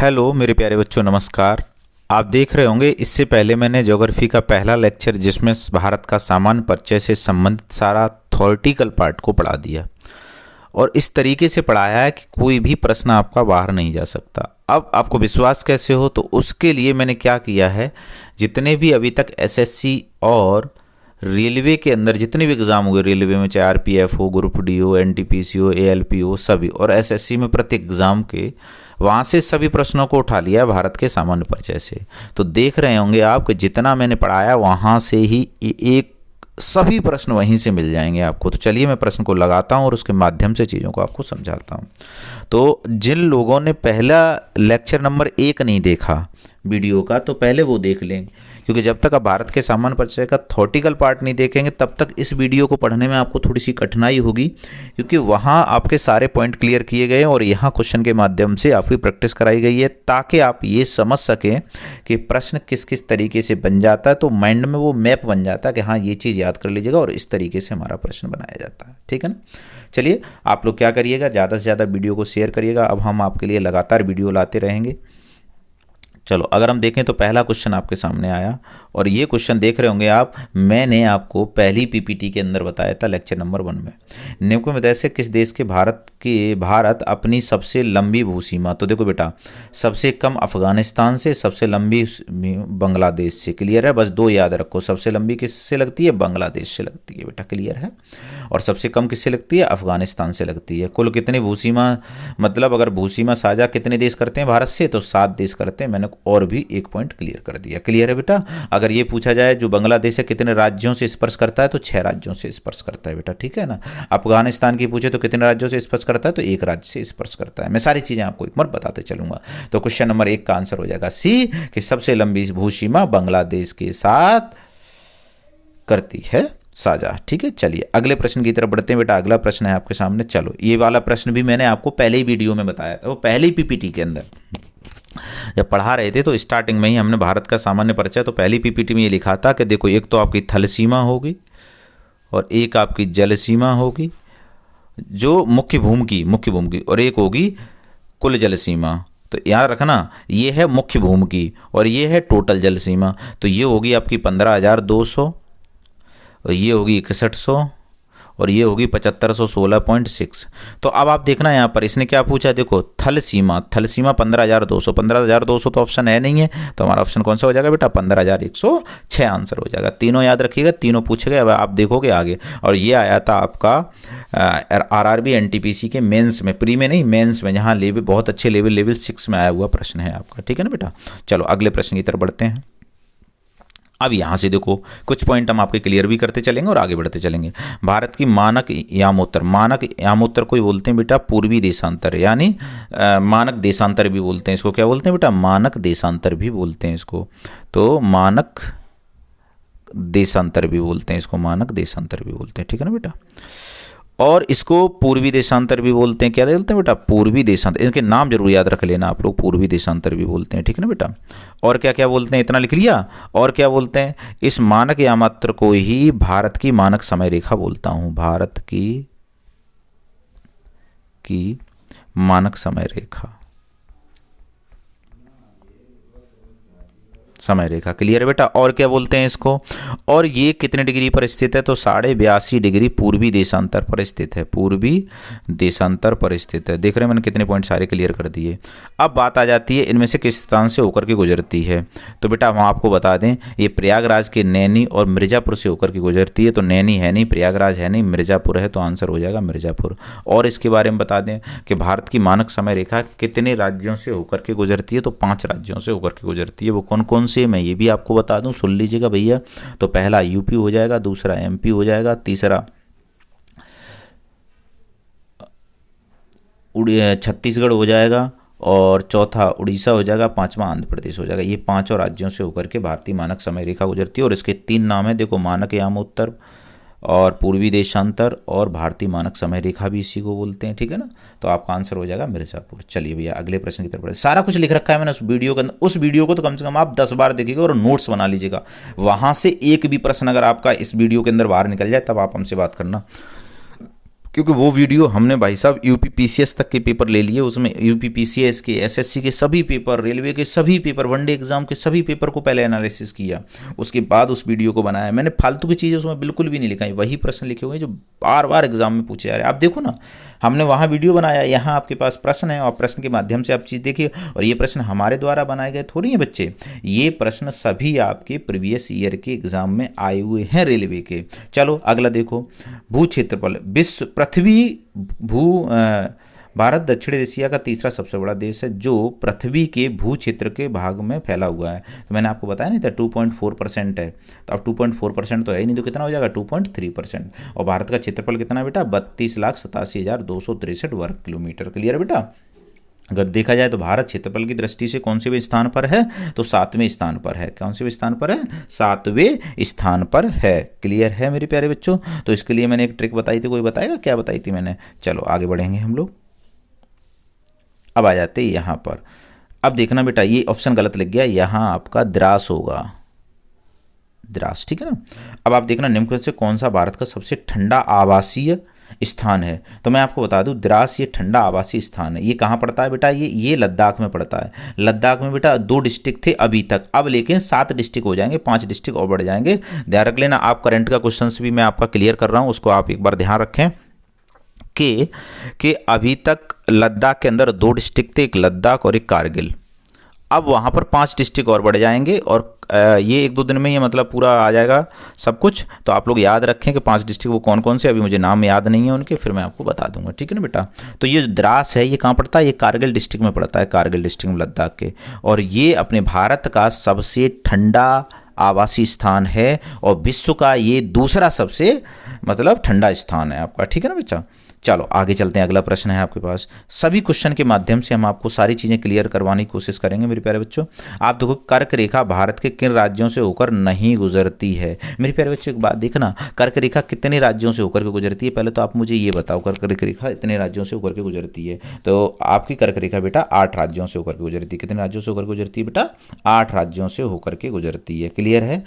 Hello मेरे प्यारे बच्चों, नमस्कार। आप देख रहे होंगे इससे पहले मैंने ज्योग्राफी का पहला लेक्चर जिसमें भारत का सामान्य परिचय से संबंधित सारा थ्योरेटिकल पार्ट को पढ़ा दिया और इस तरीके से पढ़ाया है कि कोई भी प्रश्न आपका बाहर नहीं जा सकता। अब आपको विश्वास कैसे हो, तो उसके लिए मैंने क्या किया है, जितने भी अभी तक एसएससी और रेलवे के अंदर जितने भी एग्ज़ाम हुए, रेलवे में चाहे आरपीएफ हो, ग्रुप डी हो, एनटीपीसी हो, एएलपी हो, सभी, और एसएससी में प्रत्येक एग्ज़ाम के वहाँ से सभी प्रश्नों को उठा लिया भारत के सामान्य परिचय से। तो देख रहे होंगे आप कि जितना मैंने पढ़ाया वहाँ से ही एक सभी प्रश्न वहीं से मिल जाएंगे आपको। तो चलिए मैं प्रश्न को लगाता हूँ और उसके माध्यम से चीज़ों को आपको समझाता हूँ। तो जिन लोगों ने पहला लेक्चर नंबर 1 नहीं देखा वीडियो का, तो पहले वो देख लें, क्योंकि जब तक आप भारत के सामान्य परिचय का थ्योरेटिकल पार्ट नहीं देखेंगे तब तक इस वीडियो को पढ़ने में आपको थोड़ी सी कठिनाई होगी, क्योंकि वहाँ आपके सारे पॉइंट क्लियर किए गए हैं और यहाँ क्वेश्चन के माध्यम से आपकी प्रैक्टिस कराई गई है ताकि आप ये समझ सकें कि प्रश्न किस किस तरीके से बन जाता है। तो माइंड में वो मैप बन जाता है कि हाँ, ये चीज़ याद कर लीजिएगा और इस तरीके से हमारा प्रश्न बनाया जाता है। ठीक है ना। चलिए आप लोग क्या करिएगा, ज़्यादा से ज़्यादा वीडियो को शेयर करिएगा। अब हम आपके लिए लगातार वीडियो लाते रहेंगे। चलो अगर हम देखें तो पहला क्वेश्चन आपके सामने आया और ये क्वेश्चन देख रहे होंगे आप, मैंने आपको पहली पीपीटी के अंदर बताया था लेक्चर नंबर 1 में। निम्नलिखित में से किस देश के भारत अपनी सबसे लंबी भूसीमा, तो देखो बेटा, सबसे कम अफगानिस्तान से, सबसे लंबी बांग्लादेश से। क्लियर है? बस 2 याद रखो, सबसे लंबी किससे लगती है? बांग्लादेश से लगती है बेटा। क्लियर है? और सबसे कम किससे लगती है? अफगानिस्तान से लगती है। कुल कितनी भूसीमा, मतलब अगर भूसीमा साझा कितने देश करते हैं भारत से, तो 7 देश करते हैं। मैंने और भी एक पॉइंट क्लियर कर दिया। क्लियर है बेटा? अगर ये पूछा जाए जो बांग्लादेश है कितने राज्यों से स्पर्श करता है, तो 6 राज्यों से स्पर्श करता है बेटा। ठीक है ना। अफगानिस्तान की पूछे तो कितने राज्यों से स्पर्श करता है, तो 1 राज्य से स्पर्श करता है। मैं सारी चीजें आपको एक बार बताते चलूंगा। तो क्वेश्चन नंबर 1 का आंसर हो जाएगा सी, कि सबसे लंबी भूसीमा बांग्लादेश के साथ करती है साझा। ठीक है। चलिए अगले प्रश्न की तरफ बढ़ते हैं बेटा। अगला प्रश्न है आपके सामने। चलो ये वाला प्रश्न भी मैंने आपको पहले ही वीडियो में बताया था, वो पहले ही पीपीटी के अंदर जब पढ़ा रहे थे तो स्टार्टिंग में ही हमने भारत का सामान्य परिचय, तो पहली पीपीटी में ये लिखा था कि देखो, एक तो आपकी थल सीमा होगी और एक आपकी जल सीमा होगी जो मुख्य भूमि की, और एक होगी कुल जल सीमा। तो याद रखना, ये है मुख्य भूमि की और ये है टोटल जल सीमा। तो ये होगी आपकी 15,200 और ये होगी 6100 और ये होगी 7516.6। तो अब आप देखना यहाँ पर इसने क्या पूछा, देखो थल सीमा 15,200 तो ऑप्शन है नहीं है, तो हमारा ऑप्शन कौन सा हो जाएगा बेटा? 15,106 आंसर हो जाएगा। तीनों याद रखिएगा, तीनों पूछे गए। अब आप देखोगे आगे, और ये आया था आपका आरआरबी एनटीपीसी के मेंस में, प्री में नहीं, मेंस में, जहाँ लेवल बहुत अच्छे लेवल 6 में आया हुआ प्रश्न है आपका। ठीक है ना बेटा। चलो अगले प्रश्न की तरफ बढ़ते हैं। अब यहाँ से देखो कुछ पॉइंट हम आपके क्लियर भी करते चलेंगे और आगे बढ़ते चलेंगे। भारत की मानक यामोत्तर को बोलते हैं बेटा पूर्वी देशांतर, यानी मानक देशांतर भी बोलते हैं इसको। क्या बोलते हैं बेटा? मानक देशांतर भी बोलते हैं इसको। तो मानक देशांतर भी बोलते हैं इसको, मानक देशांतर भी बोलते हैं। ठीक है ना बेटा। और इसको पूर्वी देशांतर भी बोलते हैं। क्या बोलते हैं बेटा? पूर्वी देशांतर। इनके नाम जरूर याद रख लेना आप लोग। पूर्वी देशांतर भी बोलते हैं। ठीक है ना बेटा। और क्या क्या बोलते हैं, इतना लिख लिया। और क्या बोलते हैं? इस मानक यामात्र को ही भारत की मानक समय रेखा बोलता हूं। भारत की मानक समय रेखा, समय रेखा। क्लियर है बेटा। और क्या बोलते हैं इसको? और ये कितने डिग्री पर स्थित है? तो 82.5 डिग्री पूर्वी देशांतर पर स्थित है। पूर्वी देशांतर पर स्थित है। देख रहे हैं मैंने कितने पॉइंट सारे क्लियर कर दिए। अब बात आ जाती है इनमें से किस स्थान से होकर के गुजरती है। तो बेटा हम आपको बता दें, ये प्रयागराज के नैनी और मिर्जापुर से होकर के गुजरती है। तो नैनी है नहीं, प्रयागराज है नहीं, मिर्जापुर है, तो आंसर हो जाएगा मिर्जापुर। और इसके बारे में बता दें कि भारत की मानक समय रेखा कितने राज्यों से होकर के गुजरती है? तो 5 राज्यों से होकर के गुजरती है। वो कौन कौन से, मैं ये भी आपको बता दूं, सुन लीजिएगा भैया। तो पहला यूपी हो जाएगा, दूसरा एमपी हो जाएगा, तीसरा छत्तीसगढ़ हो जाएगा, और चौथा उड़ीसा हो जाएगा, 5वां आंध्र प्रदेश हो जाएगा। ये 5 राज्यों से होकर के भारतीय मानक समय रेखा गुजरती है। और इसके 3 नाम है, देखो, मानक यामोत्तर और पूर्वी देशांतर और भारतीय मानक समय रेखा भी इसी को बोलते हैं। ठीक है ना। तो आपका आंसर हो जाएगा मिर्जापुर। चलिए भैया अगले प्रश्न की तरफ बढ़े। सारा कुछ लिख रखा है मैंने उस वीडियो के अंदर। उस वीडियो को तो कम से कम आप 10 बार देखिएगा और नोट्स बना लीजिएगा। वहां से एक भी प्रश्न अगर आपका इस वीडियो के अंदर बाहर निकल जाए तब आप हमसे बात करना। क्योंकि वो वीडियो हमने भाई साहब यूपीपीसीएस तक के पेपर ले लिए, उसमें यूपीपीसीएस के, एसएससी के सभी पेपर, रेलवे के सभी पेपर, वनडे एग्जाम के सभी पेपर को पहले एनालिसिस किया, उसके बाद उस वीडियो को बनाया। मैंने फालतू की चीज़ें उसमें बिल्कुल भी नहीं लिखाई, वही प्रश्न लिखे हुए जो बार बार एग्जाम में पूछे जा रहे हैं। आप देखो ना, हमने वहाँ वीडियो बनाया, यहाँ आपके पास प्रश्न है और प्रश्न के माध्यम से आप चीज़ देखिए। और ये प्रश्न हमारे द्वारा बनाए गए थोड़ी हैं बच्चे, ये प्रश्न सभी आपके प्रीवियस ईयर के एग्जाम में आए हुए हैं रेलवे के। चलो अगला देखो, भू क्षेत्रफल, विश्व पृथ्वी भू भारत दक्षिण एशिया का तीसरा सबसे बड़ा देश है जो पृथ्वी के भू क्षेत्र के भाग में फैला हुआ है। तो मैंने आपको बताया नहीं था 2.4% है, तो अब 2.4% तो है ही नहीं, तो कितना हो जाएगा 2.3%। और भारत का क्षेत्रफल कितना है बेटा, 32,87,263 वर्ग किलोमीटर। क्लियर बेटा। अगर देखा जाए तो भारत क्षेत्रफल की दृष्टि से कौन से भी स्थान पर है, तो 7वें स्थान पर है। कौन से भी स्थान पर है, 7वें स्थान पर है। क्लियर है मेरे प्यारे बच्चों। तो इसके लिए मैंने एक ट्रिक बताई थी, कोई बताएगा क्या बताई थी मैंने। चलो आगे बढ़ेंगे हम लोग। अब आ जाते हैं यहाँ पर। अब देखना बेटा, ये ऑप्शन गलत लग गया, यहाँ आपका द्रास होगा, द्रास, ठीक है ना। अब आप देखना, निम्न से कौन सा भारत का सबसे ठंडा आवासीय स्थान है। तो मैं आपको बता दूं, द्रास ये ठंडा आवासीय स्थान है। ये कहाँ पड़ता है बेटा, ये लद्दाख में पड़ता है। लद्दाख में बेटा 2 डिस्ट्रिक्ट थे अभी तक, अब लेकिन 7 डिस्ट्रिक्ट हो जाएंगे, 5 डिस्ट्रिक्ट और बढ़ जाएंगे। ध्यान रख लेना, आप करंट का क्वेश्चन भी मैं आपका क्लियर कर रहा हूँ, उसको आप एक बार ध्यान रखें कि अभी तक लद्दाख के अंदर 2 डिस्ट्रिक्ट थे, एक लद्दाख और एक कारगिल। अब वहाँ पर 5 डिस्ट्रिक्ट और बढ़ जाएंगे और ये 1-2 दिन में ये मतलब पूरा आ जाएगा सब कुछ। तो आप लोग याद रखें कि 5 डिस्ट्रिक्ट वो कौन कौन से, अभी मुझे नाम याद नहीं है उनके, फिर मैं आपको बता दूंगा, ठीक है ना बेटा। तो ये द्रास है, ये कहाँ पड़ता है, ये कारगिल डिस्ट्रिक्ट में पड़ता है, कारगिल डिस्ट्रिक्ट में लद्दाख के। और ये अपने भारत का सबसे ठंडा आवासीय स्थान है और विश्व का ये दूसरा सबसे मतलब ठंडा स्थान है आपका, ठीक है ना बच्चा। चलो आगे चलते हैं, अगला प्रश्न है आपके पास। सभी क्वेश्चन के माध्यम से हम आपको सारी चीज़ें क्लियर करवाने की कोशिश करेंगे मेरे प्यारे बच्चों। आप देखो, कर्क रेखा भारत के किन राज्यों से होकर नहीं गुजरती है। मेरे प्यारे बच्चों एक बात देखना, कर्क रेखा कितने राज्यों से होकर के गुजरती है, पहले तो आप मुझे ये बताओ, कर्क रेखा इतने राज्यों से होकर के गुजरती है। तो आपकी कर्क रेखा बेटा 8 राज्यों से होकर के गुजरती है। कितने राज्यों से होकर गुजरती है बेटा, 8 राज्यों से होकर के गुजरती है। क्लियर है।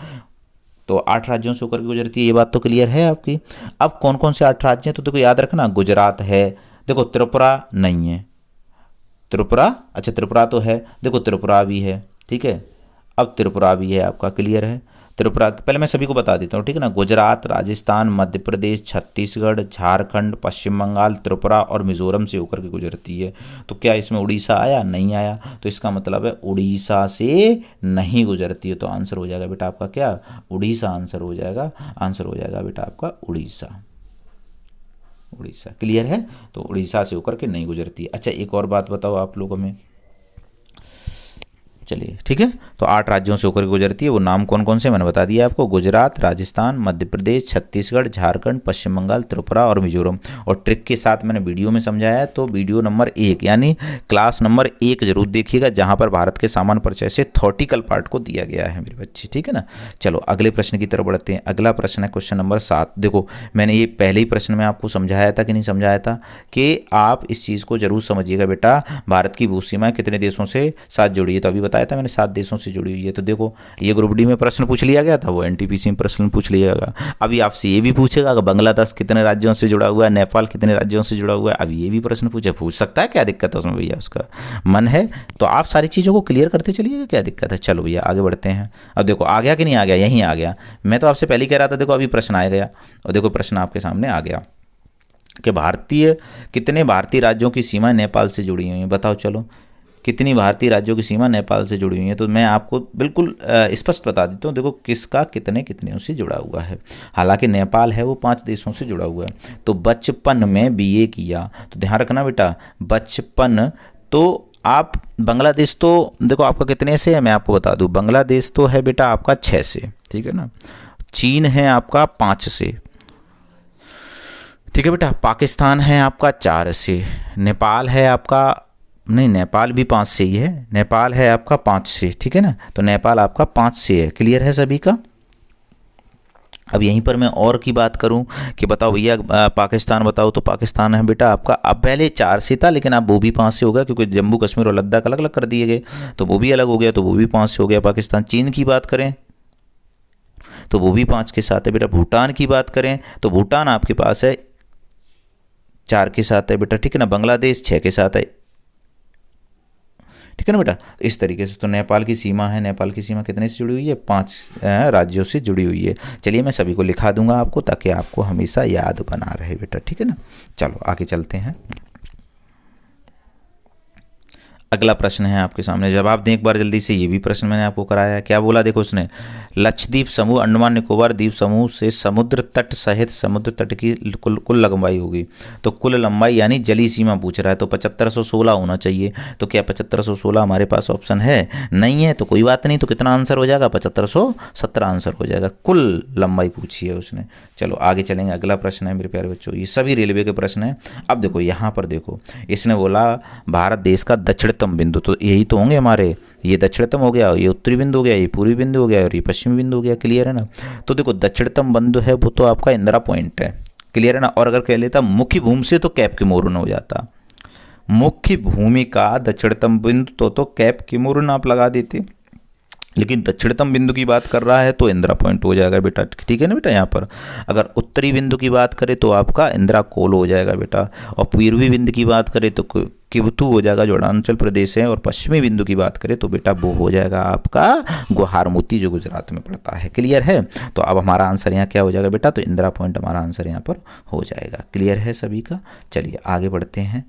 तो 8 राज्यों से होकर के गुजरती है, ये बात तो क्लियर है आपकी। अब कौन कौन से 8 राज्य हैं, तो देखो याद रखना, गुजरात है, देखो त्रिपुरा नहीं है, त्रिपुरा, अच्छा त्रिपुरा तो है, देखो त्रिपुरा भी है, ठीक है। अब त्रिपुरा भी है आपका, क्लियर है। त्रिपुरा पहले मैं सभी को बता देता हूँ, ठीक है ना। गुजरात, राजस्थान, मध्य प्रदेश, छत्तीसगढ़, झारखंड, पश्चिम बंगाल, त्रिपुरा और मिजोरम से होकर के गुजरती है। तो क्या इसमें उड़ीसा आया, नहीं आया, तो इसका मतलब है उड़ीसा से नहीं गुजरती है। तो आंसर हो जाएगा बेटा आपका क्या, उड़ीसा आंसर हो जाएगा, आंसर हो जाएगा बेटा आपका उड़ीसा, उड़ीसा। क्लियर है। तो उड़ीसा से होकर के नहीं गुजरती है। अच्छा एक और बात बताओ आप लोग हमें, चलिए ठीक है। तो 8 राज्यों से होकर गुजरती है, वो नाम कौन कौन से मैंने बता दिया आपको, गुजरात, राजस्थान, मध्य प्रदेश, छत्तीसगढ़, झारखंड, पश्चिम बंगाल, त्रिपुरा और मिजोरम। और ट्रिक के साथ मैंने वीडियो में समझाया है, तो वीडियो नंबर 1 यानी क्लास नंबर 1 जरूर देखिएगा, जहाँ पर भारत के सामान्य परिचय से थॉर्टिकल पार्ट को दिया गया है मेरे बच्चे, ठीक है ना। चलो अगले प्रश्न की तरफ बढ़ते हैं। अगला प्रश्न है क्वेश्चन नंबर 7। देखो मैंने ये पहले ही प्रश्न में आपको समझाया था कि नहीं समझाया था, कि आप इस चीज़ को जरूर समझिएगा बेटा, भारत की भू सीमाएं कितने देशों से साथ जुड़ी है। तो अभी बताया था मैंने 7 देशों से जुड़ी हुई है। तो देखो ये ग्रुप डी में प्रश्न पूछ लिया गया था, वो एनटीपीसी में प्रश्न पूछ लिया गया। अभी आपसे ये भी पूछेगा कि बांग्लादेश कितने राज्यों से जुड़ा हुआ है, नेपाल कितने राज्यों से जुड़ा हुआ है, अभी ये भी प्रश्न पूछ सकता है, क्या दिक्कत है उसमें भैया, उसका मन है तो आप सारी चीज़ों को क्लियर करते चलिएगा, क्या दिक्कत है। चलो भैया आगे बढ़ते हैं। अब देखो आ गया कि नहीं आ गया, यहीं आ गया। मैं तो आपसे पहले ही कह रहा था, देखो अभी प्रश्न आ गया और देखो प्रश्न आपके सामने आ गया कि कितने भारतीय राज्यों की सीमा नेपाल से जुड़ी हुई है। बताओ चलो कितनी भारतीय राज्यों की सीमा नेपाल से जुड़ी हुई है। तो मैं आपको बिल्कुल स्पष्ट बता देता हूँ, देखो किसका कितने कितने से जुड़ा हुआ है। हालांकि नेपाल है वो 5 देशों से जुड़ा हुआ है। तो बचपन में बीए किया, तो ध्यान रखना बेटा, बचपन तो आप बांग्लादेश तो देखो आपका कितने से है, मैं आपको बता दूँ, बांग्लादेश तो है बेटा आपका 6 से, ठीक है ना। चीन है आपका 5 से, ठीक है बेटा। पाकिस्तान है आपका 4 से, नेपाल है आपका, नहीं नेपाल भी 5 से ही है, नेपाल है आपका 5 से, ठीक है ना। तो नेपाल आपका 5 से है। क्लियर है सभी का। अब यहीं पर मैं और की बात करूं कि बताओ भैया पाकिस्तान बताओ, तो पाकिस्तान है बेटा आपका, अब पहले 4 से था लेकिन अब वो भी 5 से हो गया, क्योंकि जम्मू कश्मीर और लद्दाख अलग अलग कर दिए गए, तो वो भी अलग हो गया, तो वो भी 5 से हो गया पाकिस्तान। चीन की बात करें तो वो भी 5 के साथ है बेटा। भूटान की बात करें तो भूटान आपके पास है 4 के साथ है बेटा, ठीक है ना। बांग्लादेश 6 के साथ है, ठीक है ना बेटा। इस तरीके से तो नेपाल की सीमा है, नेपाल की सीमा कितने से जुड़ी हुई है, 5 राज्यों से जुड़ी हुई है। चलिए मैं सभी को लिखा दूंगा आपको, ताकि आपको हमेशा याद बना रहे बेटा, ठीक है ना। चलो आगे चलते हैं। अगला प्रश्न है आपके सामने, जवाब दें एक बार जल्दी से। ये भी प्रश्न मैंने आपको कराया है। क्या बोला देखो उसने, लक्षद्वीप समूह अंडमान निकोबार द्वीप समूह से समुद्र तट सहित समुद्र तट की कुल लंबाई होगी। तो कुल लंबाई यानी जली सीमा पूछ रहा है, तो 7516 होना चाहिए। तो क्या 7516 हमारे पास ऑप्शन है? नहीं है, तो कोई बात नहीं। तो कितना आंसर हो जाएगा? 7517 आंसर हो जाएगा। कुल लंबाई पूछी है उसने। चलो आगे चलेंगे। अगला प्रश्न है मेरे प्यारे बच्चों, ये सभी रेलवे के प्रश्न हैं। अब देखो यहाँ पर देखो, इसने बोला भारत देश का दक्षिणतम बिंदु, तो यही तो होंगे हमारे, ये दक्षिणतम हो गया, ये उत्तरी बिंदु हो गया, ये पूर्वी बिंदु हो गया और ये पश्चिमी बिंदु हो गया। क्लियर है ना। तो देखो दक्षिणतम बिंदु है वो तो आपका इंदिरा पॉइंट है। क्लियर है ना। और अगर कह लेता मुख्य भूमि से तो कैप किमोरन हो जाता। मुख्य भूमि का दक्षिणतम बिंदु तो कैप किमोरन आप लगा देते, लेकिन दक्षिणतम बिंदु की बात कर रहा है तो इंदिरा पॉइंट हो जाएगा बेटा, ठीक है ना बेटा। यहाँ पर अगर उत्तरी बिंदु की बात करें तो आपका इंदिरा कोल हो जाएगा बेटा, और पूर्वी बिंदु की बात करें तो किवतू हो जाएगा जो अरुणाचल प्रदेश है, और पश्चिमी बिंदु की बात करें तो बेटा वो हो जाएगा आपका गुहारमोती जो गुजरात में पड़ता है। क्लियर है। तो अब हमारा आंसर यहाँ क्या हो जाएगा बेटा, तो इंदिरा पॉइंट हमारा आंसर यहाँ पर हो जाएगा। क्लियर है सभी का। चलिए आगे बढ़ते हैं।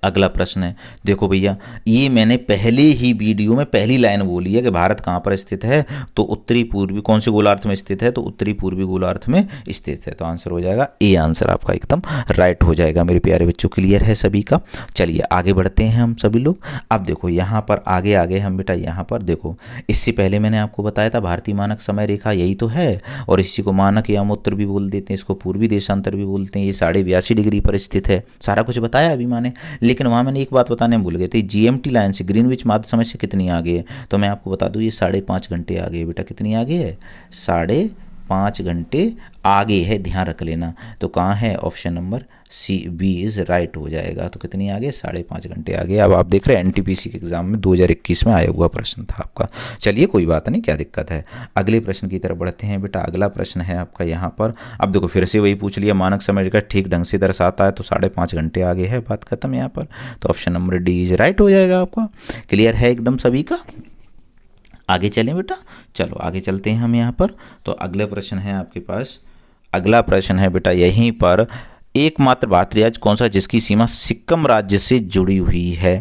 अगला प्रश्न है, देखो भैया ये मैंने पहले ही वीडियो में पहली लाइन बोली है कि भारत कहाँ पर स्थित है, तो उत्तरी पूर्वी कौन से गोलार्ध में स्थित है, तो उत्तरी पूर्वी गोलार्ध में स्थित है। तो आंसर हो जाएगा ए, आंसर आपका एकदम राइट हो जाएगा मेरे प्यारे बच्चों। क्लियर है सभी का। चलिए आगे बढ़ते हैं हम सभी लोग। अब देखो यहाँ पर आगे हम बेटा यहाँ पर देखो, इससे पहले मैंने आपको बताया था भारतीय मानक समय रेखा यही तो है, और इसी को मानक यामोत्तर भी बोल देते हैं, इसको पूर्वी देशांतर भी बोलते हैं। ये 82.5 डिग्री पर स्थित है। सारा कुछ बताया अभी मैंने, लेकिन वहाँ मैंने एक बात बताने भूल गए थे, जीएमटी लाइन से ग्रीनविच माध्य समय से कितनी आगे है, तो मैं आपको बता दूं ये 5.5 घंटे आगे है बेटा। कितनी आगे है? 5.5 घंटे आगे है, ध्यान रख लेना। तो कहाँ है? Option number C, B is right हो जाएगा। तो कितनी आगे? 5.5 घंटे आगे। अब आप देख रहे हैं एनटीपीसी के एग्जाम में 2021 में आया हुआ प्रश्न था आपका। चलिए कोई बात नहीं, क्या दिक्कत है। अगले प्रश्न की तरफ बढ़ते हैं बेटा। अगला प्रश्न है आपका यहाँ पर, अब देखो फिर से वही पूछ लिया, मानक समय का ठीक ढंग से दर्शाता है तो 5.5 घंटे आगे है, बात खत्म यहाँ पर। तो option number D is right हो जाएगा आपका। क्लियर है एकदम सभी का। आगे चलें बेटा। चलो आगे चलते हैं हम यहाँ पर। तो अगला प्रश्न है आपके पास, अगला प्रश्न है बेटा यहीं पर, एकमात्र भारतीय राज्य कौन सा जिसकी सीमा सिक्किम राज्य से जुड़ी हुई है।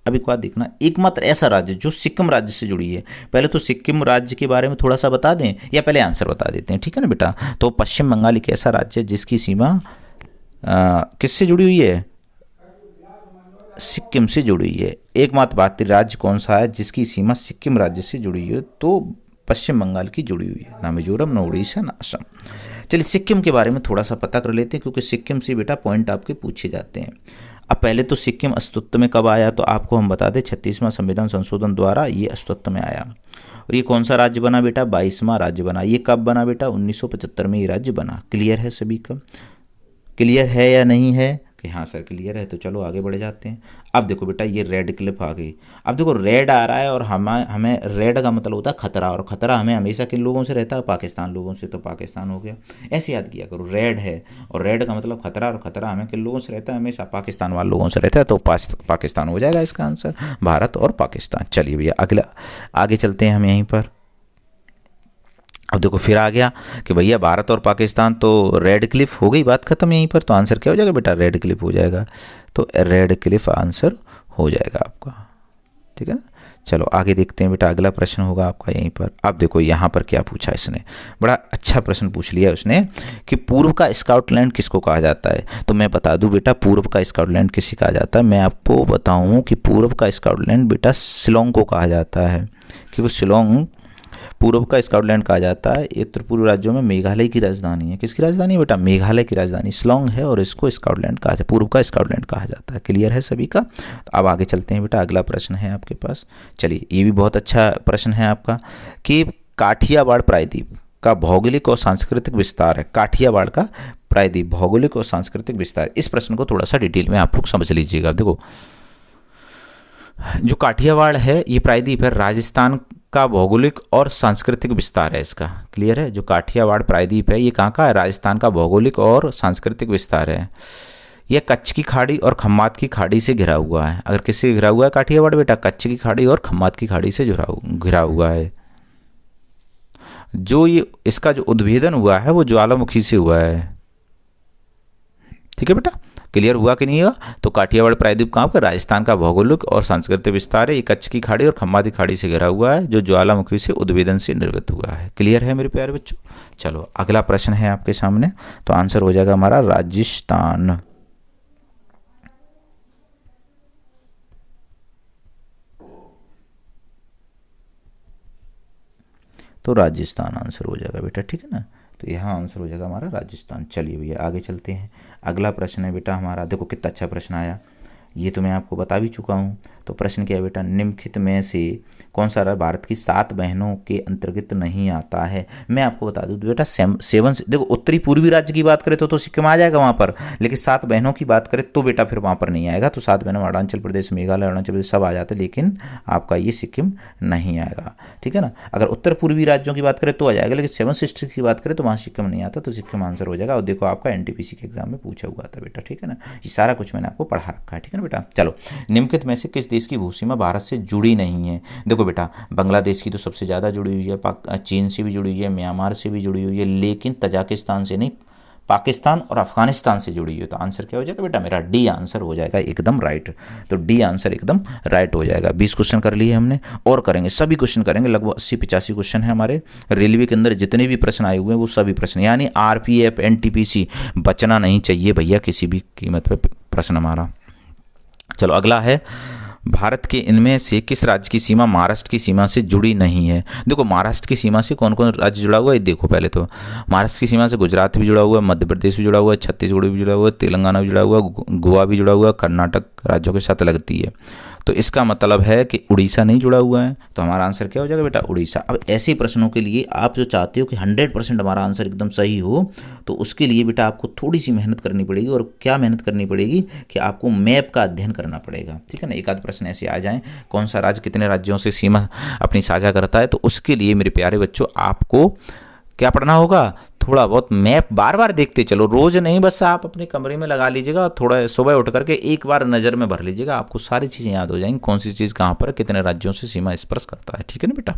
अभी एक बात देखना, एकमात्र ऐसा राज्य जो सिक्किम राज्य से जुड़ी है। पहले तो सिक्किम राज्य के बारे में थोड़ा सा बता दें, या पहले आंसर बता देते हैं, ठीक है ना बेटा। तो पश्चिम बंगाल एक ऐसा राज्य है जिसकी सीमा किससे जुड़ी हुई है? सिक्किम से जुड़ी हुई है। एकमात्र भारतीय राज्य कौन सा है जिसकी सीमा सिक्किम राज्य से जुड़ी हुई है? तो पश्चिम बंगाल की जुड़ी हुई है, ना मिजोरम, ना उड़ीसा, ना असम। चलिए सिक्किम के बारे में थोड़ा सा पता कर लेते हैं, क्योंकि सिक्किम से बेटा पॉइंट आपके पूछे जाते हैं। अब पहले तो सिक्किम अस्तित्व में कब आया, तो आपको हम बता दें 36वां संविधान संशोधन द्वारा ये अस्तित्व में आया। और ये कौन सा राज्य बना बेटा? 22वां राज्य बना। ये कब बना बेटा? 1975 में ये राज्य बना। क्लियर है सभी का। क्लियर है या नहीं है? कि हाँ सर क्लियर है। तो चलो आगे बढ़ जाते हैं। अब देखो बेटा ये रेड क्लिफ आ गई। अब देखो रेड आ रहा है, और हमें रेड का मतलब होता है खतरा, और खतरा हमें हमेशा किन लोगों से रहता है? पाकिस्तान लोगों से। तो पाकिस्तान हो गया, ऐसे याद किया करो। रेड है और रेड का मतलब खतरा, और खतरा हमें किन लोगों से रहता है? हमेशा पाकिस्तान वाले लोगों से रहता है। तो पाकिस्तान हो जाएगा इसका आंसर, भारत और पाकिस्तान। चलिए भैया अगला आगे चलते हैं हम यहीं पर। अब देखो फिर आ गया कि भैया भारत और पाकिस्तान, तो रेड क्लिफ हो गई, बात खत्म यहीं पर। तो आंसर क्या हो जाएगा बेटा? रेड क्लिफ हो जाएगा। तो रेड क्लिफ आंसर हो जाएगा आपका, ठीक है ना। चलो आगे देखते हैं बेटा। अगला प्रश्न होगा आपका यहीं पर। अब देखो यहाँ पर क्या पूछा इसने, बड़ा अच्छा प्रश्न पूछ लिया उसने कि पूर्व का स्कॉटलैंड किसको कहा जाता है। तो मैं बता दूं बेटा पूर्व का स्कॉटलैंड किसे कहा जाता है। मैं आपको बताऊं कि पूर्व का स्कॉटलैंड बेटा शिलोंग को कहा जाता है, क्योंकि शिलोंग पूर्व का स्कॉटलैंड कहा जाता है। ये उत्तर पूर्व राज्यों में मेघालय की राजधानी है। किसकी राजधानी है बेटा? मेघालय की राजधानी शिलोंग है, और इसको स्कॉटलैंड कहा जाता है, पूर्व का स्कॉटलैंड कहा जाता है। क्लियर है सभी का। तो अब आगे चलते हैं बेटा। अगला प्रश्न है आपके पास। चलिए ये भी बहुत अच्छा प्रश्न है आपका कि काठियावाड़ प्रायद्वीप का भौगोलिक और सांस्कृतिक विस्तार है। काठियावाड़ का प्रायद्वीप भौगोलिक और सांस्कृतिक विस्तार, इस प्रश्न को थोड़ा सा डिटेल में आप लोग समझ लीजिएगा। देखो जो काठियावाड़ है ये प्रायद्वीप है, राजस्थान का भौगोलिक और सांस्कृतिक विस्तार है इसका। क्लियर है? जो काठियावाड़ प्रायद्वीप है ये कहाँ का है? राजस्थान का भौगोलिक और सांस्कृतिक विस्तार है। यह कच्छ की खाड़ी और खम्मात की खाड़ी से घिरा हुआ है। अगर किससे घिरा हुआ है काठियावाड़ बेटा? कच्छ की खाड़ी और खम्मात की खाड़ी से घिरा हुआ है। जो ये इसका जो उद्भेदन हुआ है वो ज्वालामुखी से हुआ है। ठीक है बेटा, क्लियर हुआ कि नहीं हुआ? तो काठियावाड़ प्रायद्वीप कहाँ पर? राजस्थान का भौगोलिक और सांस्कृतिक विस्तार है। ये कच्छ की खाड़ी और खम्मात की खाड़ी से घिरा हुआ है जो ज्वालामुखी से उद्भेदन से निर्गत हुआ है। क्लियर है मेरे प्यारे बच्चों? चलो अगला प्रश्न है आपके सामने, तो आंसर हो जाएगा हमारा राजस्थान। तो राजस्थान आंसर हो जाएगा बेटा। ठीक है ना, तो यहाँ आंसर हो जाएगा हमारा राजस्थान। चलिए भैया आगे चलते हैं। अगला प्रश्न है बेटा हमारा, देखो कितना अच्छा प्रश्न आया, ये तो मैं आपको बता भी चुका हूँ। तो प्रश्न क्या है बेटा? निम्नलिखित में से कौन सा राज्य भारत की 7 बहनों के अंतर्गत नहीं आता है? मैं आपको बता दूँ बेटा सेवन, देखो उत्तरी पूर्वी राज्य की बात करें तो सिक्किम आ जाएगा वहाँ पर, लेकिन 7 बहनों की बात करें तो बेटा फिर वहाँ पर नहीं आएगा। तो 7 बहनों अरुणाचल प्रदेश, मेघालय, अरुणाचल प्रदेश सब आ जाते, लेकिन आपका ये सिक्किम नहीं आएगा। ठीक है ना, अगर उत्तर पूर्वी राज्यों की बात करें तो आ जाएगा, लेकिन 7 सिस्टर की बात करें तो वहाँ सिक्किम नहीं आता, तो सिक्किम आंसर हो जाएगा। और देखो आपका एनटीपीसी के एग्जाम में पूछा हुआ था बेटा। ठीक है ना, ये सारा कुछ मैंने आपको पढ़ा रखा है। ठीक है ना बेटा, चलो निम्नलिखित में से किस देश की भूसीमा भारत से जुड़ी नहीं है? देखो बेटा बांग्लादेश की तो सबसे ज़्यादा जुड़ी हुई है, चीन से भी जुड़ी हुई है, म्यांमार से भी जुड़ी हुई है, लेकिन तजाकिस्तान से नहीं, पाकिस्तान और अफगानिस्तान से जुड़ी हुई है। तो आंसर क्या हो जाएगा बेटा? मेरा डी आंसर हो जाएगा एकदम राइट। तो डी आंसर एकदम राइट हो जाएगा। 20 क्वेश्चन कर लिए हमने और करेंगे, सभी क्वेश्चन करेंगे, लगभग 80-85 क्वेश्चन है हमारे। रेलवे के अंदर जितने भी प्रश्न आए हुए हैं वो सभी प्रश्न, यानी आरपीएफ, एनटीपीसी बचना नहीं चाहिए भैया किसी भी कीमत पर प्रश्न हमारा। चलो अगला है, भारत के इनमें से किस राज्य की सीमा महाराष्ट्र की सीमा से जुड़ी नहीं है? देखो महाराष्ट्र की सीमा से कौन कौन राज्य जुड़ा हुआ है देखो। पहले तो महाराष्ट्र की सीमा से गुजरात भी जुड़ा हुआ है, मध्य प्रदेश भी जुड़ा हुआ है, छत्तीसगढ़ भी जुड़ा हुआ है, तेलंगाना भी जुड़ा हुआ है, गोवा भी जुड़ा हुआ है, कर्नाटक राज्यों के साथ लगती है। तो इसका मतलब है कि उड़ीसा नहीं जुड़ा हुआ है, तो हमारा आंसर क्या हो जाएगा बेटा? उड़ीसा। अब ऐसे प्रश्नों के लिए आप जो चाहते हो कि 100% हमारा आंसर एकदम सही हो, तो उसके लिए बेटा आपको थोड़ी सी मेहनत करनी पड़ेगी। और क्या मेहनत करनी पड़ेगी कि आपको मैप का अध्ययन करना पड़ेगा। ठीक है ना, एक आध प्रश्न ऐसे आ जाएं, कौन सा राज्य कितने राज्यों से सीमा अपनी साझा करता है, तो उसके लिए मेरे प्यारे बच्चों आपको क्या पढ़ना होगा? थोड़ा बहुत मैप बार बार देखते चलो, रोज नहीं, बस आप अपने कमरे में लगा लीजिएगा, थोड़ा सुबह उठ करके एक बार नज़र में भर लीजिएगा, आपको सारी चीज़ें याद हो जाएंगी, कौन सी चीज़ कहाँ पर कितने राज्यों से सीमा स्पर्श करता है। ठीक है ना बेटा,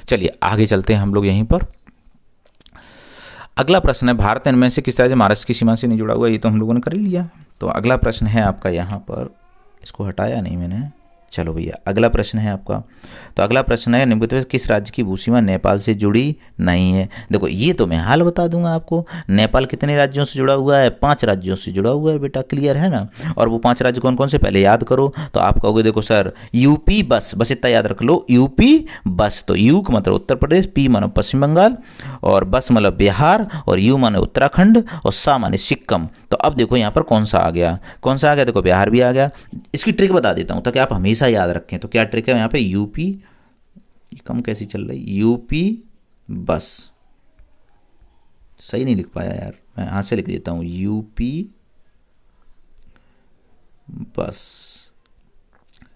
चलिए आगे चलते हैं हम लोग यहीं पर। अगला प्रश्न है, भारत इनमें से किस राज्य महाराष्ट्र की सीमा से नहीं जुड़ा हुआ? ये तो हम लोगों ने कर ही लिया। तो अगला प्रश्न है आपका यहाँ पर, इसको हटाया नहीं मैंने, चलो भैया अगला प्रश्न है आपका। तो अगला प्रश्न है, निम्नलिखित में किस राज्य की भूसीमा नेपाल से जुड़ी नहीं है? देखो ये तो मैं हाल बता दूंगा आपको। नेपाल कितने राज्यों से जुड़ा हुआ है? 5 राज्यों से जुड़ा हुआ है बेटा। क्लियर है ना, और वो 5 राज्य कौन कौन से पहले याद करो। तो आप कहोगे देखो सर यूपी बस, बस इतना याद रख लो, यूपी बस। तो यू का मतलब उत्तर प्रदेश, पी माने पश्चिम बंगाल, और बस मतलब बिहार, और यू माने उत्तराखंड, और सा माने सिक्किम। तो अब देखो यहाँ पर कौन सा आ गया, कौन सा आ गया? देखो बिहार भी आ गया। इसकी ट्रिक बता देता हूँ ताकि आप हमेशा याद रखें। तो क्या ट्रिक है यहाँ पे? यूपी, कम कैसी चल रही, यूपी बस, सही नहीं लिख पाया यार, मैं हाथ से लिख देता हूँ, यूपी बस।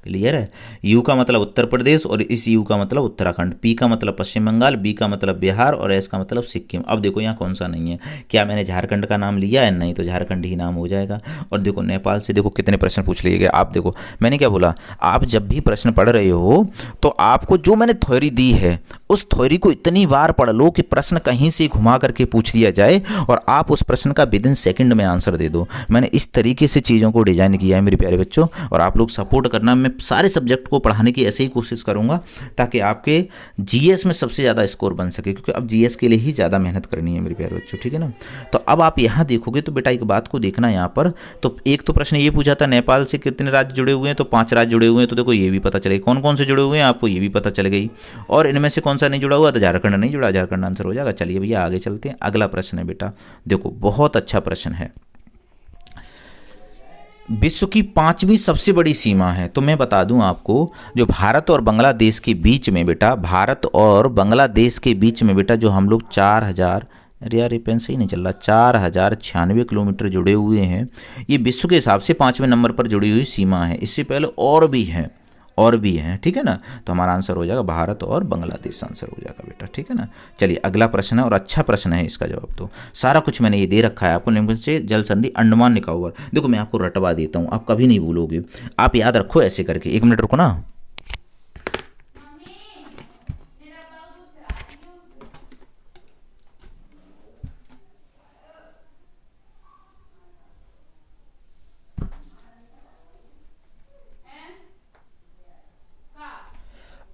क्लियर है, यू का मतलब उत्तर प्रदेश, और इस यू का मतलब उत्तराखंड, पी का मतलब पश्चिम बंगाल, बी का मतलब बिहार, और एस का मतलब सिक्किम। अब देखो यहाँ कौन सा नहीं है, क्या मैंने झारखंड का नाम लिया है? नहीं, तो झारखंड ही नाम हो जाएगा। और देखो नेपाल से देखो कितने प्रश्न पूछ लिए गए। आप देखो मैंने क्या बोला, आप जब भी प्रश्न पढ़ रहे हो तो आपको जो मैंने थ्योरी दी है उस थ्योरी को इतनी बार पढ़ लो कि प्रश्न कहीं से घुमा करके पूछ लिया जाए और आप उस प्रश्न का विदिन सेकंड में आंसर दे दो। मैंने इस तरीके से चीज़ों को डिजाइन किया है मेरे प्यारे बच्चों, और आप लोग सपोर्ट करना। मैं सारे सब्जेक्ट को पढ़ाने की ऐसे ही कोशिश करूंगा ताकि आपके जीएस में सबसे ज़्यादा स्कोर बन सके, क्योंकि अब जीएस के लिए ही ज़्यादा मेहनत करनी है मेरे प्यारे बच्चों। ठीक है ना, तो अब आप यहाँ देखोगे तो बेटा एक बात को देखना यहाँ पर। तो एक तो प्रश्न ये पूछा था नेपाल से कितने राज्य जुड़े हुए हैं, तो 5 राज्य जुड़े हुए हैं। तो देखो ये भी पता चलेगा कौन कौन से जुड़े हुए हैं, आपको ये भी पता चल गई। और इनमें से कौन सा नहीं जुड़ा हुआ, तो झारखंड नहीं जुड़ा, झारखंड आंसर हो जाएगा। चलिए भैया आगे चलते हैं। अगला प्रश्न है बेटा, देखो बहुत अच्छा प्रश्न है। विश्व की 5वीं सबसे बड़ी सीमा है, तो मैं बता दूं आपको, जो भारत और बांग्लादेश के बीच में बेटा, भारत और बांग्लादेश के बीच में बेटा जो हम लोग 4000, अरे यार ये पेन सही नहीं चल रहा, 4096 किलोमीटर जुड़े हुए हैं। ये विश्व के हिसाब से 5वें नंबर पर जुड़ी हुई सीमा है। इससे पहले और भी हैं, और भी हैं, ठीक है ना। तो हमारा आंसर हो जाएगा भारत और बांग्लादेश आंसर हो जाएगा बेटा, ठीक है ना। चलिए अगला प्रश्न है और अच्छा प्रश्न है, इसका जवाब तो सारा कुछ मैंने ये दे रखा है आपको। निम्न से जल संधि अंडमान निकोबार, देखो मैं आपको रटवा देता हूँ, आप कभी नहीं भूलोगे, आप याद रखो ऐसे करके। 1 मिनट रुको ना।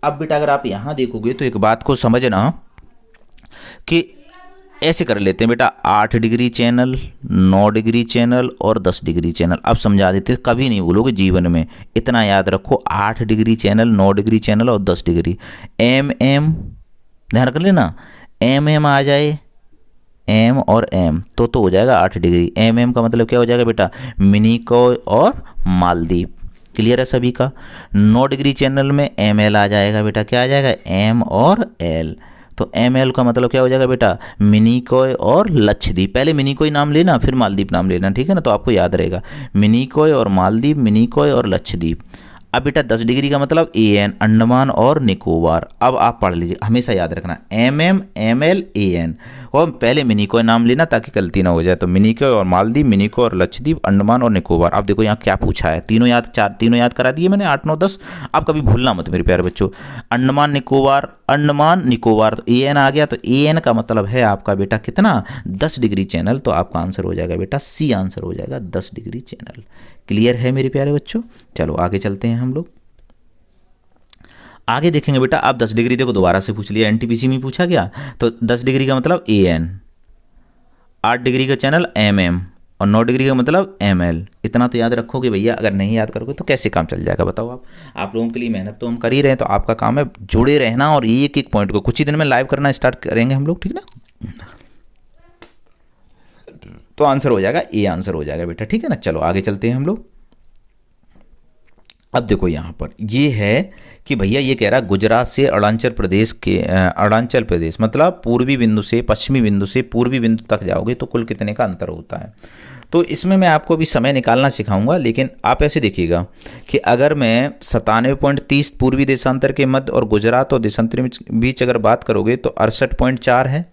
अब बेटा अगर आप यहाँ देखोगे तो एक बात को समझना कि ऐसे कर लेते हैं बेटा, 8 डिग्री चैनल, 9 डिग्री चैनल और 10 डिग्री चैनल। अब समझा देते, कभी नहीं भूलोगे जीवन में, इतना याद रखो, 8 डिग्री चैनल, 9 डिग्री चैनल और 10 डिग्री। एम एम ध्यान रख लेना, एम एम आ जाए, एम और एम तो हो जाएगा 8 डिग्री। एम एम का मतलब क्या हो जाएगा बेटा, मिनिकॉय और मालदीव। क्लियर है सभी का। 9 डिग्री चैनल में एम एल आ जाएगा बेटा, क्या आ जाएगा, एम और एल। तो एम एल का मतलब क्या हो जाएगा बेटा, मिनिकॉय और लक्षद्वीप। पहले मिनिकॉय नाम लेना फिर मालदीव नाम लेना, ठीक है ना, तो आपको याद रहेगा मिनिकॉय और मालदीव, मिनिकॉय और लक्षद्वीप। अब बेटा 10 डिग्री का मतलब ए एन, अंडमान और निकोबार। अब आप पढ़ लीजिए, हमेशा याद रखना M M, M L, A N, और पहले मिनिकॉय नाम लेना ताकि गलती ना हो जाए। तो मिनिकॉय और मालदीव, मिनिकॉय और लक्षद्वीप, अंडमान और निकोबार। अब देखो यहाँ क्या पूछा है, तीनों याद करा दिए मैंने, 8 9 10। अब कभी भूलना मत मेरे प्यारे बच्चों। अंडमान निकोबार, अंडमान निकोबार, तो ए एन आ गया, तो ए एन का मतलब है आपका बेटा कितना, 10 डिग्री चैनल। तो आपका आंसर हो जाएगा बेटा सी, आंसर हो जाएगा 10 डिग्री चैनल। क्लियर है मेरे प्यारे बच्चों। चलो आगे चलते हैं हम लोग, आगे देखेंगे बेटा। आप 10 डिग्री देखो दोबारा से पूछ लिया, एनटीपीसी में पूछा गया, तो 10 डिग्री का मतलब ए एन, 8 डिग्री का चैनल एम एम और 9 डिग्री का मतलब एम एल। इतना तो याद रखोगे भैया, अगर नहीं याद करोगे तो कैसे काम चल जाएगा बताओ आप लोगों के लिए मेहनत तो हम कर ही रहे हैं, तो आपका काम है जुड़े रहना और एक एक पॉइंट को कुछ ही दिन में लाइव करना स्टार्ट करेंगे हम लोग, ठीक ना। तो आंसर हो जाएगा ए, आंसर हो जाएगा बेटा, ठीक है ना। चलो आगे चलते हैं हम लोग। अब देखो यहाँ पर ये है कि भैया ये कह रहा है गुजरात से अरुणाचल प्रदेश के, अरुणाचल प्रदेश मतलब पूर्वी बिंदु से पश्चिमी बिंदु से पूर्वी बिंदु तक जाओगे तो कुल कितने का अंतर होता है। तो इसमें मैं आपको अभी समय निकालना सिखाऊंगा, लेकिन आप ऐसे देखिएगा कि अगर मैं 97.30 पूर्वी देशांतर के मध्य और गुजरात और देशांतर के बीच अगर बात करोगे तो 68.4 है।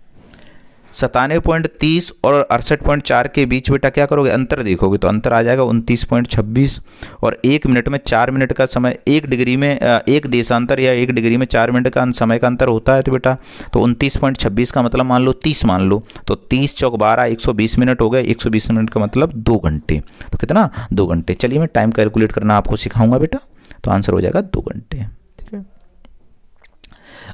97.30 और 68.4 के बीच बेटा क्या करोगे, अंतर देखोगे तो अंतर आ जाएगा 29.26। और 1 मिनट में 4 मिनट का समय, 1 डिग्री में 1 देशांतर या 1 डिग्री में 4 मिनट का समय का अंतर होता है। तो बेटा तो 29.26 का मतलब मान लो 30 मान लो, तो 30 चौक 12, 120 मिनट हो गए। 120 मिनट का मतलब 2 घंटे, तो कितना, 2 घंटे। चलिए मैं टाइम कैलकुलेट करना आपको सिखाऊंगा बेटा, तो आंसर हो जाएगा 2 घंटे।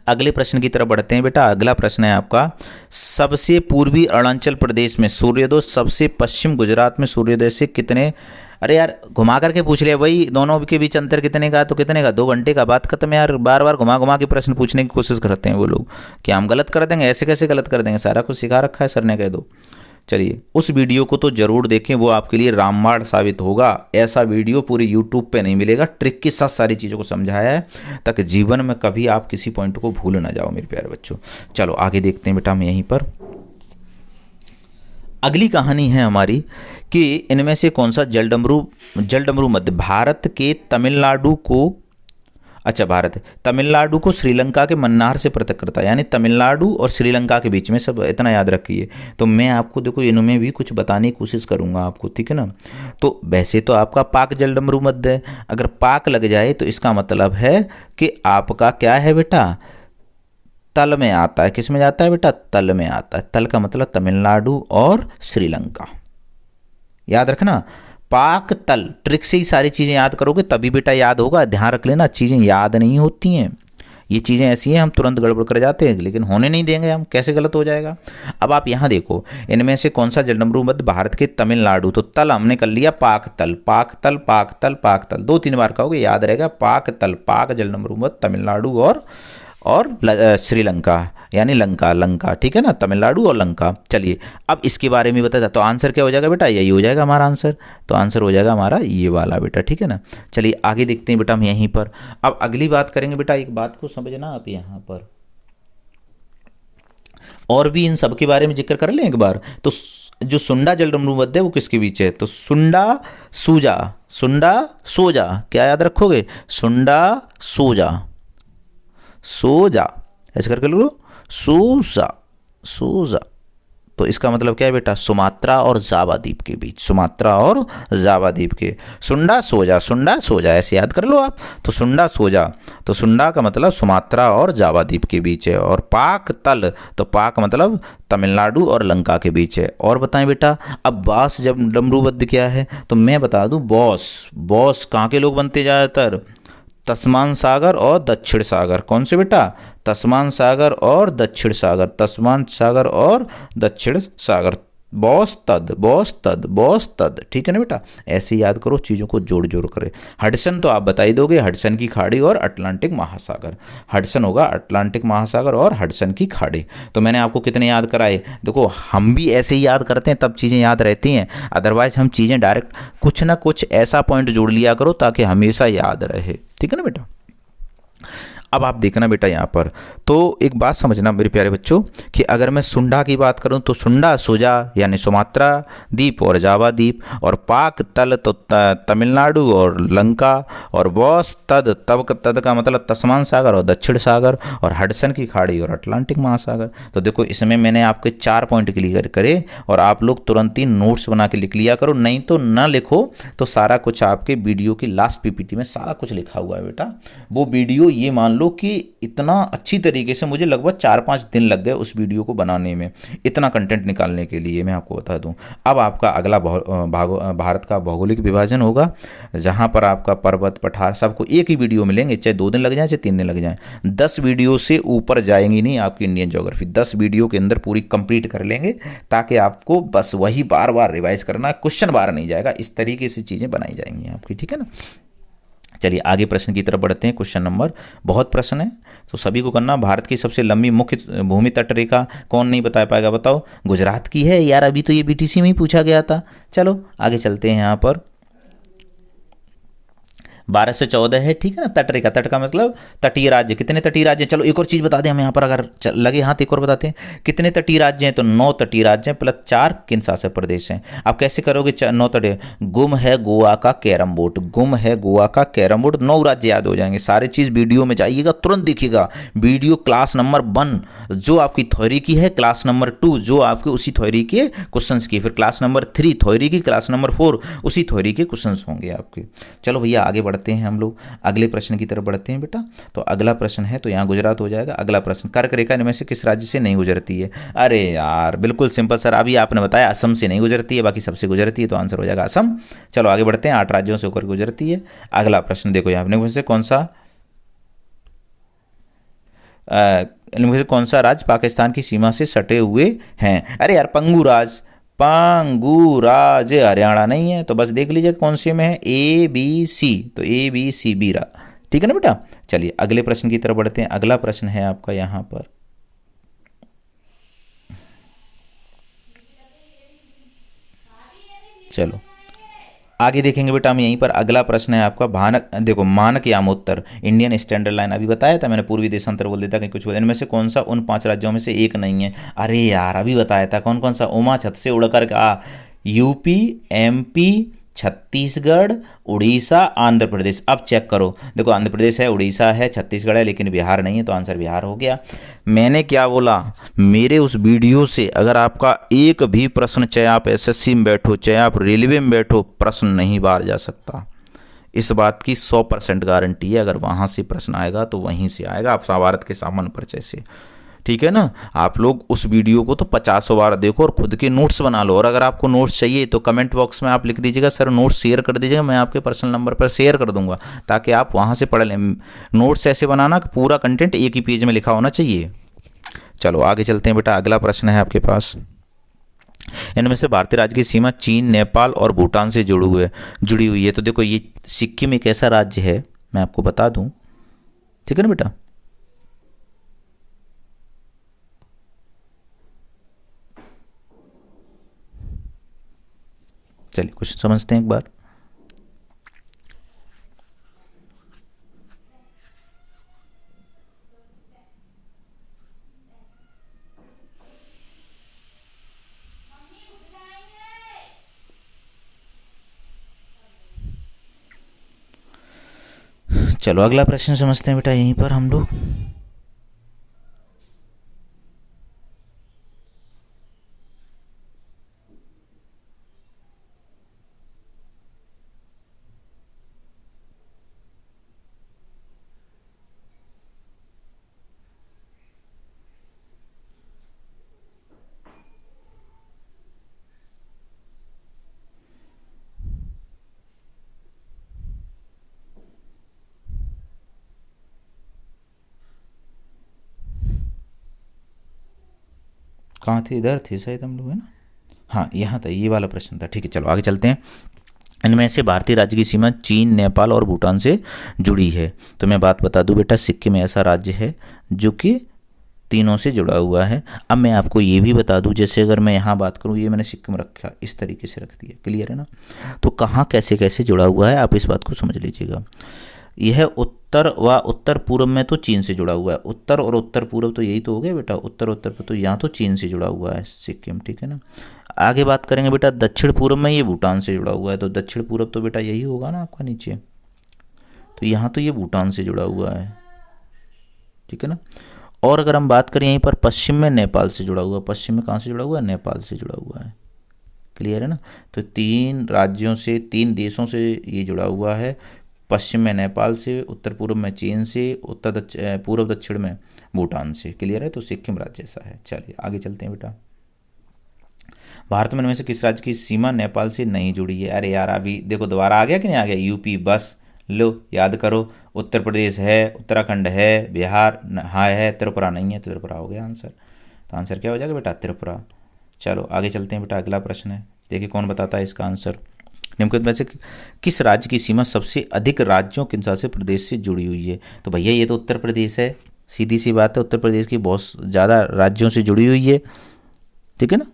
अगले प्रश्न की तरफ बढ़ते हैं बेटा। अगला प्रश्न है आपका, सबसे पूर्वी अरुणाचल प्रदेश में सूर्योदय, सबसे पश्चिम गुजरात में सूर्योदय से कितने, अरे यार घुमा करके पूछ लिया, वही दोनों के बीच अंतर कितने का, तो कितने का, 2 घंटे का। बात खत्म यार, बार बार घुमा घुमा के प्रश्न पूछने की कोशिश करते हैं वो लोग, क्या हम गलत कर देंगे, ऐसे कैसे गलत कर देंगे, सारा कुछ सिखा रखा है सर ने, कह दो। चलिए उस वीडियो को तो ज़रूर देखें, वो आपके लिए रामबाण साबित होगा। ऐसा वीडियो पूरे यूट्यूब पे नहीं मिलेगा, ट्रिक के साथ सारी चीज़ों को समझाया है ताकि जीवन में कभी आप किसी पॉइंट को भूल ना जाओ मेरे प्यारे बच्चों। चलो आगे देखते हैं बेटा हम यहीं पर। अगली कहानी है हमारी कि इनमें से कौन सा जलडमरू मध्य भारत के तमिलनाडु को, अच्छा भारत है, तमिलनाडु को श्रीलंका के मन्नार से पृथक करता है, यानी तमिलनाडु और श्रीलंका के बीच में, सब इतना याद रखिए। तो मैं आपको देखो इनमें भी कुछ बताने की कोशिश करूंगा आपको, ठीक है ना। तो वैसे तो आपका पाक जलडमरू मध्य है, अगर पाक लग जाए तो इसका मतलब है कि आपका क्या है बेटा, तल में आता है। किस में जाता है बेटा, तल में आता है। तल का मतलब तमिलनाडु और श्रीलंका, याद रखना। पाक तल, ट्रिक से ही सारी चीज़ें याद करोगे तभी बेटा याद होगा। ध्यान रख लेना, चीज़ें याद नहीं होती हैं, ये चीज़ें ऐसी हैं हम तुरंत गड़बड़ कर जाते हैं, लेकिन होने नहीं देंगे हम, कैसे गलत हो जाएगा। अब आप यहाँ देखो, इनमें से कौन सा जलडमरू मध्य भारत के तमिलनाडु, तो तल हमने कर लिया पाक तल, पाक तल, पाक तल, पाक तल, 2-3 बार कहोगे याद रहेगा। पाक तल, पाक जलडमरू मध्य तमिलनाडु और श्रीलंका, यानी लंका, ठीक है ना, तमिलनाडु और लंका। चलिए अब इसके बारे में बताया, तो आंसर क्या हो जाएगा बेटा, यही हो जाएगा हमारा आंसर। तो आंसर हो जाएगा हमारा ये वाला बेटा, ठीक है ना। चलिए आगे देखते हैं बेटा हम यहीं पर। अब अगली बात करेंगे बेटा, एक बात को समझना आप यहाँ पर और भी इन सब के बारे में जिक्र कर लें एक बार। तो जो सुंडा जल डमरूबद्ध है वो किसके बीच है? तो सुंडा सूजा, सुंडा सोजा, क्या याद रखोगे? सुंडा सोजा, सोजा ऐसे करके लो, सोजा, सोजा। तो इसका मतलब क्या है बेटा? सुमात्रा और जावा द्वीप के बीच, सुमात्रा और जावा द्वीप के। सुंडा सोजा, सुंडा सोजा ऐसे याद कर लो आप। तो सुंडा सोजा, तो सुंडा का मतलब सुमात्रा और जावा द्वीप के बीच है। और पाक तल, तो पाक मतलब तमिलनाडु और लंका के बीच है। और बताएं बेटा, अब बास जब डमरूबद्ध क्या है? तो मैं बता दूं, बॉस, बॉस कहाँ के लोग बनते ज़्यादातर? तस्मान सागर और दक्षिण सागर। कौन से बेटा? तस्मान सागर और दक्षिण सागर, तस्मान सागर और दक्षिण सागर। बॉस तद, बॉस तद, बॉस तद, ठीक है ना बेटा? ऐसे याद करो, चीज़ों को जोड़ जोड़ करे। हडसन तो आप बता ही दोगे, हडसन की खाड़ी और अटलांटिक महासागर। हडसन होगा अटलांटिक महासागर और हडसन की खाड़ी। तो मैंने आपको कितने याद कराए? देखो हम भी ऐसे ही याद करते हैं, तब चीज़ें याद रहती हैं। अदरवाइज हम चीज़ें डायरेक्ट कुछ ना कुछ ऐसा पॉइंट जोड़ लिया करो ताकि हमेशा याद रहे, ठीक है ना बेटा? अब आप देखना बेटा यहाँ पर, तो एक बात समझना मेरे प्यारे बच्चों, कि अगर मैं सुंडा की बात करूँ तो सुंडा सोजा यानी सुमात्रा द्वीप और जावा द्वीप, और पाक तल तो तमिलनाडु और लंका, और बॉस तद, तद का मतलब तस्मान सागर और दक्षिण सागर, और हडसन की खाड़ी और अटलांटिक महासागर। तो देखो इसमें मैंने आपके 4 पॉइंट क्लियर करे, और आप लोग तुरंत ही नोट्स बना के लिख लिया करो, नहीं तो ना लिखो तो सारा कुछ आपके वीडियो की लास्ट पीपीटी में सारा कुछ लिखा हुआ है बेटा। वो वीडियो ये मान लो कि इतना अच्छी तरीके से, मुझे लगभग 4-5 दिन लग गए उस वीडियो को बनाने में, इतना कंटेंट निकालने के लिए, मैं आपको बता दूं। अब आपका अगला भारत का भौगोलिक विभाजन होगा, जहां पर आपका पर्वत पठार सबको एक ही वीडियो मिलेंगे, चाहे 2 दिन लग जाए चाहे 3 दिन लग जाए। 10 वीडियो से ऊपर जाएंगी नहीं आपकी इंडियन ज्योग्राफी, 10 वीडियो के अंदर पूरी कंप्लीट कर लेंगे, ताकि आपको बस वही बार बार रिवाइज करना, क्वेश्चन बार नहीं जाएगा, इस तरीके से चीज़ें बनाई जाएंगी आपकी, ठीक है ना? चलिए आगे प्रश्न की तरफ बढ़ते हैं। क्वेश्चन नंबर, बहुत प्रश्न है तो सभी को करना। भारत की सबसे लंबी मुख्य भूमि तट रेखा कौन नहीं बता पाएगा? बताओ। गुजरात की है यार, अभी तो ये बीटीसी में ही पूछा गया था। चलो आगे चलते हैं यहाँ पर। 12 से 14 है, ठीक है ना? तट रेखा, तट का मतलब तटीय राज्य। कितने तटीय राज्य? चलो एक और चीज़ बता दें हम यहाँ पर, अगर लगे हाथ एक और बताते हैं। कितने तटीय राज्य हैं? तो 9 तटीय राज्य हैं, प्लस 4 केंद्र शासित प्रदेश हैं। आप कैसे करोगे 9 तटीय? गुम है गोवा का कैरम बोर्ड, गुम है गोवा का कैरम बोर्ड, 9 राज्य याद हो जाएंगे। सारी चीज़ वीडियो में जाइएगा, तुरंत देखिएगा वीडियो। क्लास नंबर 1 जो आपकी थ्योरी की है, क्लास नंबर 2 जो आपकी उसी थ्योरी के क्वेश्चन की, फिर क्लास नंबर 3 थ्योरी की, क्लास नंबर 4 उसी थ्योरी के क्वेश्चन होंगे आपके। चलो भैया आगे बढ़ते हैं हम लोग, अगले प्रश्न की तरफ बढ़ते हैं बेटा। तो अगला प्रश्न है, तो यहाँ गुजरात हो जाएगा। अगला प्रश्न, कर्क रेखा इनमें से किस राज्य से नहीं गुजरती है? अरे यार बिल्कुल सिंपल सर, अभी आपने बताया असम से नहीं गुजरती है, बाकी सबसे गुजरती है, तो आंसर हो जाएगा असम। चलो आगे बढ़ते हैं, 8 राज्यों से होकर गुजरती है। अगला प्रश्न देखो यहाँ अपने से, कौन सा इनमें से कौन सा राज्य पाकिस्तान की सीमा से सटे हुए हैं? अरे यार पंगू राज, पांगू राज हरियाणा नहीं है, तो बस देख लीजिए कौन से में है, ए बी सी, तो ए बी सी बी रहा, ठीक है ना बेटा? चलिए अगले प्रश्न की तरफ बढ़ते हैं। अगला प्रश्न है आपका यहाँ पर, चलो आगे देखेंगे बेटा हम। यहीं पर अगला प्रश्न है आपका, भानक, देखो मानक यामोत्तर इंडियन स्टैंडर्ड लाइन, अभी बताया था मैंने, पूर्वी देशांतर बोल देता कि कुछ इनमें से कौन सा उन 5 राज्यों में से एक नहीं है? अरे यार अभी बताया था, कौन कौन सा? उमा छत से उड़कर का, यूपी, एमपी, छत्तीसगढ़, उड़ीसा, आंध्र प्रदेश। अब चेक करो, देखो आंध्र प्रदेश है, उड़ीसा है, छत्तीसगढ़ है, लेकिन बिहार नहीं है, तो आंसर बिहार हो गया। मैंने क्या बोला, मेरे उस वीडियो से अगर आपका एक भी प्रश्न, चाहे आप एसएससी में बैठो चाहे आप रेलवे में बैठो, प्रश्न नहीं बाहर जा सकता, इस बात की 100% गारंटी है। अगर वहाँ से प्रश्न आएगा तो वहीं से आएगा, आप भारत के सामान्य परिचय से, ठीक है ना? आप लोग उस वीडियो को तो 50 बार देखो और खुद के नोट्स बना लो। और अगर आपको नोट्स चाहिए तो कमेंट बॉक्स में आप लिख दीजिएगा सर नोट्स शेयर कर दीजिएगा, मैं आपके पर्सनल नंबर पर शेयर कर दूंगा, ताकि आप वहाँ से पढ़ लें। नोट्स ऐसे बनाना कि पूरा कंटेंट एक ही पेज में लिखा होना चाहिए। चलो आगे चलते हैं बेटा। अगला प्रश्न है आपके पास, इनमें से भारतीय राज्य की सीमा चीन, नेपाल और भूटान से जुड़ी हुई है। तो देखो ये सिक्किम एक ऐसा राज्य है, मैं आपको बता दूं, ठीक है ना बेटा? चलिए क्वेश्चन समझते हैं एक बार। चलो अगला प्रश्न समझते हैं बेटा यहीं पर हम लोग। कहाँ थे? इधर थे शायद हम लोग, है ना? हाँ यहाँ था, ये वाला प्रश्न था। ठीक है चलो आगे चलते हैं। इनमें से भारतीय राज्य की सीमा चीन, नेपाल और भूटान से जुड़ी है। तो मैं बात बता दूं बेटा, सिक्किम ऐसा राज्य है जो कि तीनों से जुड़ा हुआ है। अब मैं आपको ये भी बता दूं, जैसे अगर मैं यहाँ बात करूँ, ये मैंने सिक्किम रखा, इस तरीके से रख दिया, क्लियर है ना? तो कहाँ कैसे कैसे जुड़ा हुआ है आप इस बात को समझ लीजिएगा। यह उत्तर व उत्तर पूर्व में तो चीन से जुड़ा हुआ है। उत्तर और उत्तर पूर्व तो यही तो हो गया बेटा, उत्तर उत्तर पूर्व, तो यहाँ तो चीन से जुड़ा हुआ है सिक्किम, ठीक है ना? आगे बात करेंगे बेटा, दक्षिण पूर्व में ये भूटान से जुड़ा हुआ है। तो दक्षिण पूर्व तो बेटा यही होगा ना आपका नीचे, तो यहाँ तो ये भूटान से जुड़ा हुआ है, ठीक है ना? और अगर हम बात करें यहीं पर पश्चिम में नेपाल से जुड़ा हुआ है। पश्चिम में कहाँ से जुड़ा हुआ है? नेपाल से जुड़ा हुआ है, क्लियर है ना? तो तीन राज्यों से, तीन देशों से ये जुड़ा हुआ है। पश्चिम में नेपाल से, उत्तर पूर्व में चीन से, उत्तर पूर्व दक्षिण में भूटान से, क्लियर है? तो सिक्किम राज्य ऐसा है। चलिए आगे चलते हैं बेटा। भारत में इनमें से किस राज्य की सीमा नेपाल से नहीं जुड़ी है? अरे यार अभी देखो दोबारा आ गया कि नहीं आ गया? यूपी, बस लो याद करो। उत्तर प्रदेश है, उत्तराखंड है, बिहार हाँ है, त्रिपुरा नहीं है। तो त्रिपुरा हो गया आंसर। तो आंसर क्या हो जाएगा बेटा? त्रिपुरा। चलो आगे चलते हैं बेटा, अगला प्रश्न है, देखिए कौन बताता है इसका आंसर। निम्नलिखित में से किस राज्य की सीमा सबसे अधिक राज्यों के हिसाब से प्रदेश से जुड़ी हुई है? तो भैया ये तो उत्तर प्रदेश है, सीधी सी बात है, उत्तर प्रदेश की बहुत ज़्यादा राज्यों से जुड़ी हुई है, ठीक है ना?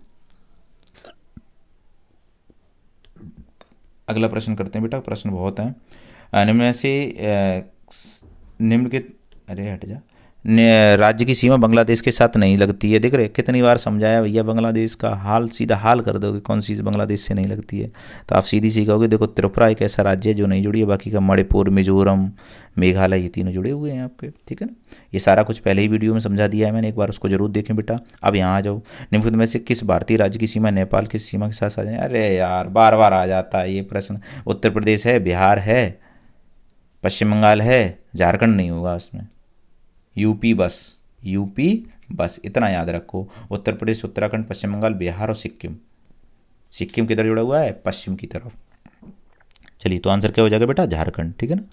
अगला प्रश्न करते हैं बेटा, प्रश्न बहुत हैं। निम्न में से निम्नलिखित, अरे हट जा, राज्य की सीमा बांग्लादेश के साथ नहीं लगती है। देख रहे कितनी बार समझाया भैया, बांग्लादेश का हाल सीधा हाल कर दोगे, कौन सी बांग्लादेश से नहीं लगती है? तो आप सीधी सी कहोगे देखो त्रिपुरा एक ऐसा राज्य है जो नहीं जुड़ी है, बाकी का मणिपुर, मिजोरम, मेघालय ये तीनों जुड़े हुए हैं आपके, ठीक है ना? ये सारा कुछ पहले ही वीडियो में समझा दिया है मैंने, एक बार उसको जरूर देखें बेटा। अब यहाँ आ जाओ, निम्नलिखित में से किस भारतीय राज्य की सीमा नेपाल की सीमा के साथ साझा है? अरे यार बार बार आ जाता है ये प्रश्न। उत्तर प्रदेश है, बिहार है, पश्चिम बंगाल है, झारखंड नहीं होगा उसमें, यूपी बस, यूपी बस, इतना याद रखो। उत्तर प्रदेश, उत्तराखंड, पश्चिम बंगाल, बिहार और सिक्किम। सिक्किम किधर जुड़ा हुआ है? पश्चिम की तरफ। चलिए तो आंसर क्या हो जाएगा बेटा? झारखंड, ठीक है ना?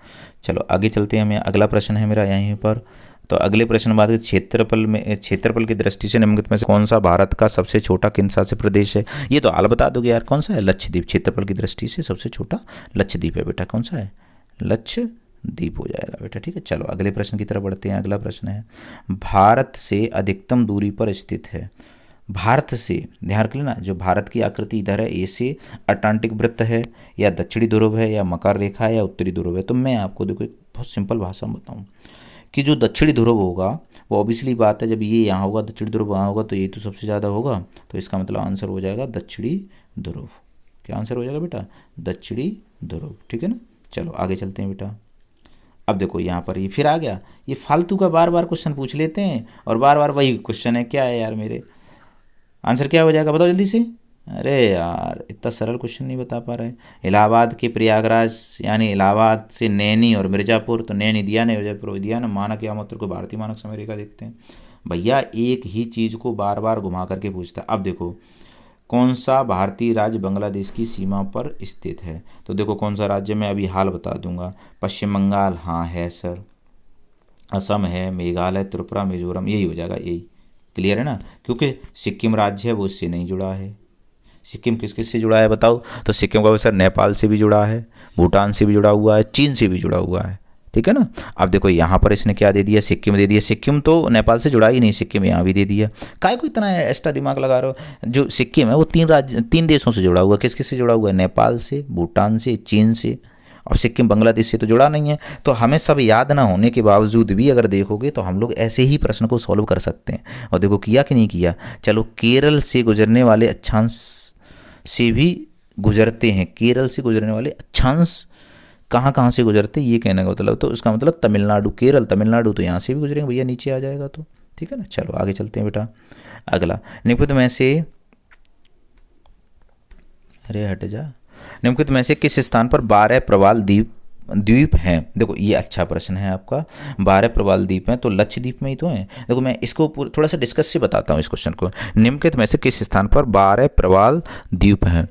चलो आगे चलते हैं, हमें अगला प्रश्न है मेरा यहीं पर। तो अगले प्रश्न बात करें क्षेत्रफल में, क्षेत्रफल की दृष्टि से निम्नलिखित में से कौन सा भारत का सबसे छोटा केंद्र शासित प्रदेश है? ये तो हाल बता दोगे यार, कौन सा है? लक्षद्वीप। क्षेत्रफल की दृष्टि से सबसे छोटा लक्षद्वीप है बेटा। कौन सा है? लक्षद्वीप हो जाएगा बेटा, ठीक है। चलो अगले प्रश्न की तरफ बढ़ते हैं। अगला प्रश्न है, भारत से अधिकतम दूरी पर स्थित है। भारत से ध्यान रख लेना, जो भारत की आकृति इधर है, ए से अटलांटिक वृत्त है, या दक्षिणी ध्रुव है, या मकर रेखा है, या उत्तरी ध्रुव है। तो मैं आपको देखो एक बहुत सिंपल भाषा में बताऊँ कि जो दक्षिणी ध्रुव होगा वो ऑब्वियसली बात है, जब ये यहाँ होगा दक्षिणी ध्रुव वहाँ होगा तो ये तो सबसे ज़्यादा होगा, तो इसका मतलब आंसर हो जाएगा दक्षिणी ध्रुव। क्या आंसर हो जाएगा बेटा? दक्षिणी ध्रुव, ठीक है ना? चलो आगे चलते हैं बेटा। अब देखो यहाँ पर ये फिर आ गया, ये फालतू का बार बार क्वेश्चन पूछ लेते हैं और बार बार वही क्वेश्चन है। क्या है यार मेरे, आंसर क्या हो जाएगा बताओ जल्दी से? अरे यार इतना सरल क्वेश्चन नहीं बता पा रहे। इलाहाबाद के प्रयागराज, यानी इलाहाबाद से नैनी और मिर्ज़ापुर, तो नैनी दिया, नहीं मिर्ज़ापुर दिया ना। मानक या मात्र को भारतीय मानक समय रेखा देखते हैं भैया, एक ही चीज़ को बार बार घुमा करके पूछता है। अब देखो कौन सा भारतीय राज्य बांग्लादेश की सीमा पर स्थित है? तो देखो कौन सा राज्य, मैं अभी हाल बता दूंगा। पश्चिम बंगाल हाँ है सर, असम है, मेघालय, त्रिपुरा, मिजोरम, यही हो जाएगा, यही क्लियर है ना? क्योंकि सिक्किम राज्य है वो इससे नहीं जुड़ा है। सिक्किम किस किस से जुड़ा है बताओ? तो सिक्किम का सर नेपाल से भी जुड़ा है, भूटान से भी जुड़ा हुआ है, चीन से भी जुड़ा हुआ है, ठीक है ना? अब देखो यहाँ पर इसने क्या दे दिया? सिक्किम दे दिया। सिक्किम तो नेपाल से जुड़ा ही नहीं, सिक्किम यहाँ भी दे दिया। काय को इतना एक्स्ट्रा दिमाग लगा रहे हो? जो सिक्किम है वो तीन देशों से जुड़ा हुआ है। किस किस से जुड़ा हुआ है? नेपाल से, भूटान से, चीन से, और सिक्किम बांग्लादेश से तो जुड़ा नहीं है। तो हमें सब याद ना होने के बावजूद भी अगर देखोगे तो हम लोग ऐसे ही प्रश्न को सॉल्व कर सकते हैं। और देखो किया कि नहीं किया। चलो केरल से गुजरने वाले अक्षांश से भी गुजरते हैं, केरल से गुजरने वाले अक्षांश कहाँ कहाँ से गुजरते ये कहने का मतलब, तो इसका मतलब तमिलनाडु, केरल, तमिलनाडु तो यहाँ से भी गुजरेंगे भैया, नीचे आ जाएगा तो, ठीक है ना। चलो आगे चलते हैं बेटा। अगला, निम्नलिखित में से, अरे हट जा, निम्नलिखित में से किस स्थान पर 12 प्रवाल द्वीप हैं? देखो ये अच्छा प्रश्न है आपका। 12 प्रवाल द्वीप हैं तो लक्षद्वीप में ही तो हैं। देखो मैं इसको थोड़ा सा डिस्कस से बताता हूँ इस क्वेश्चन को। निम्नलिखित में से किस स्थान पर 12 प्रवाल द्वीप हैं?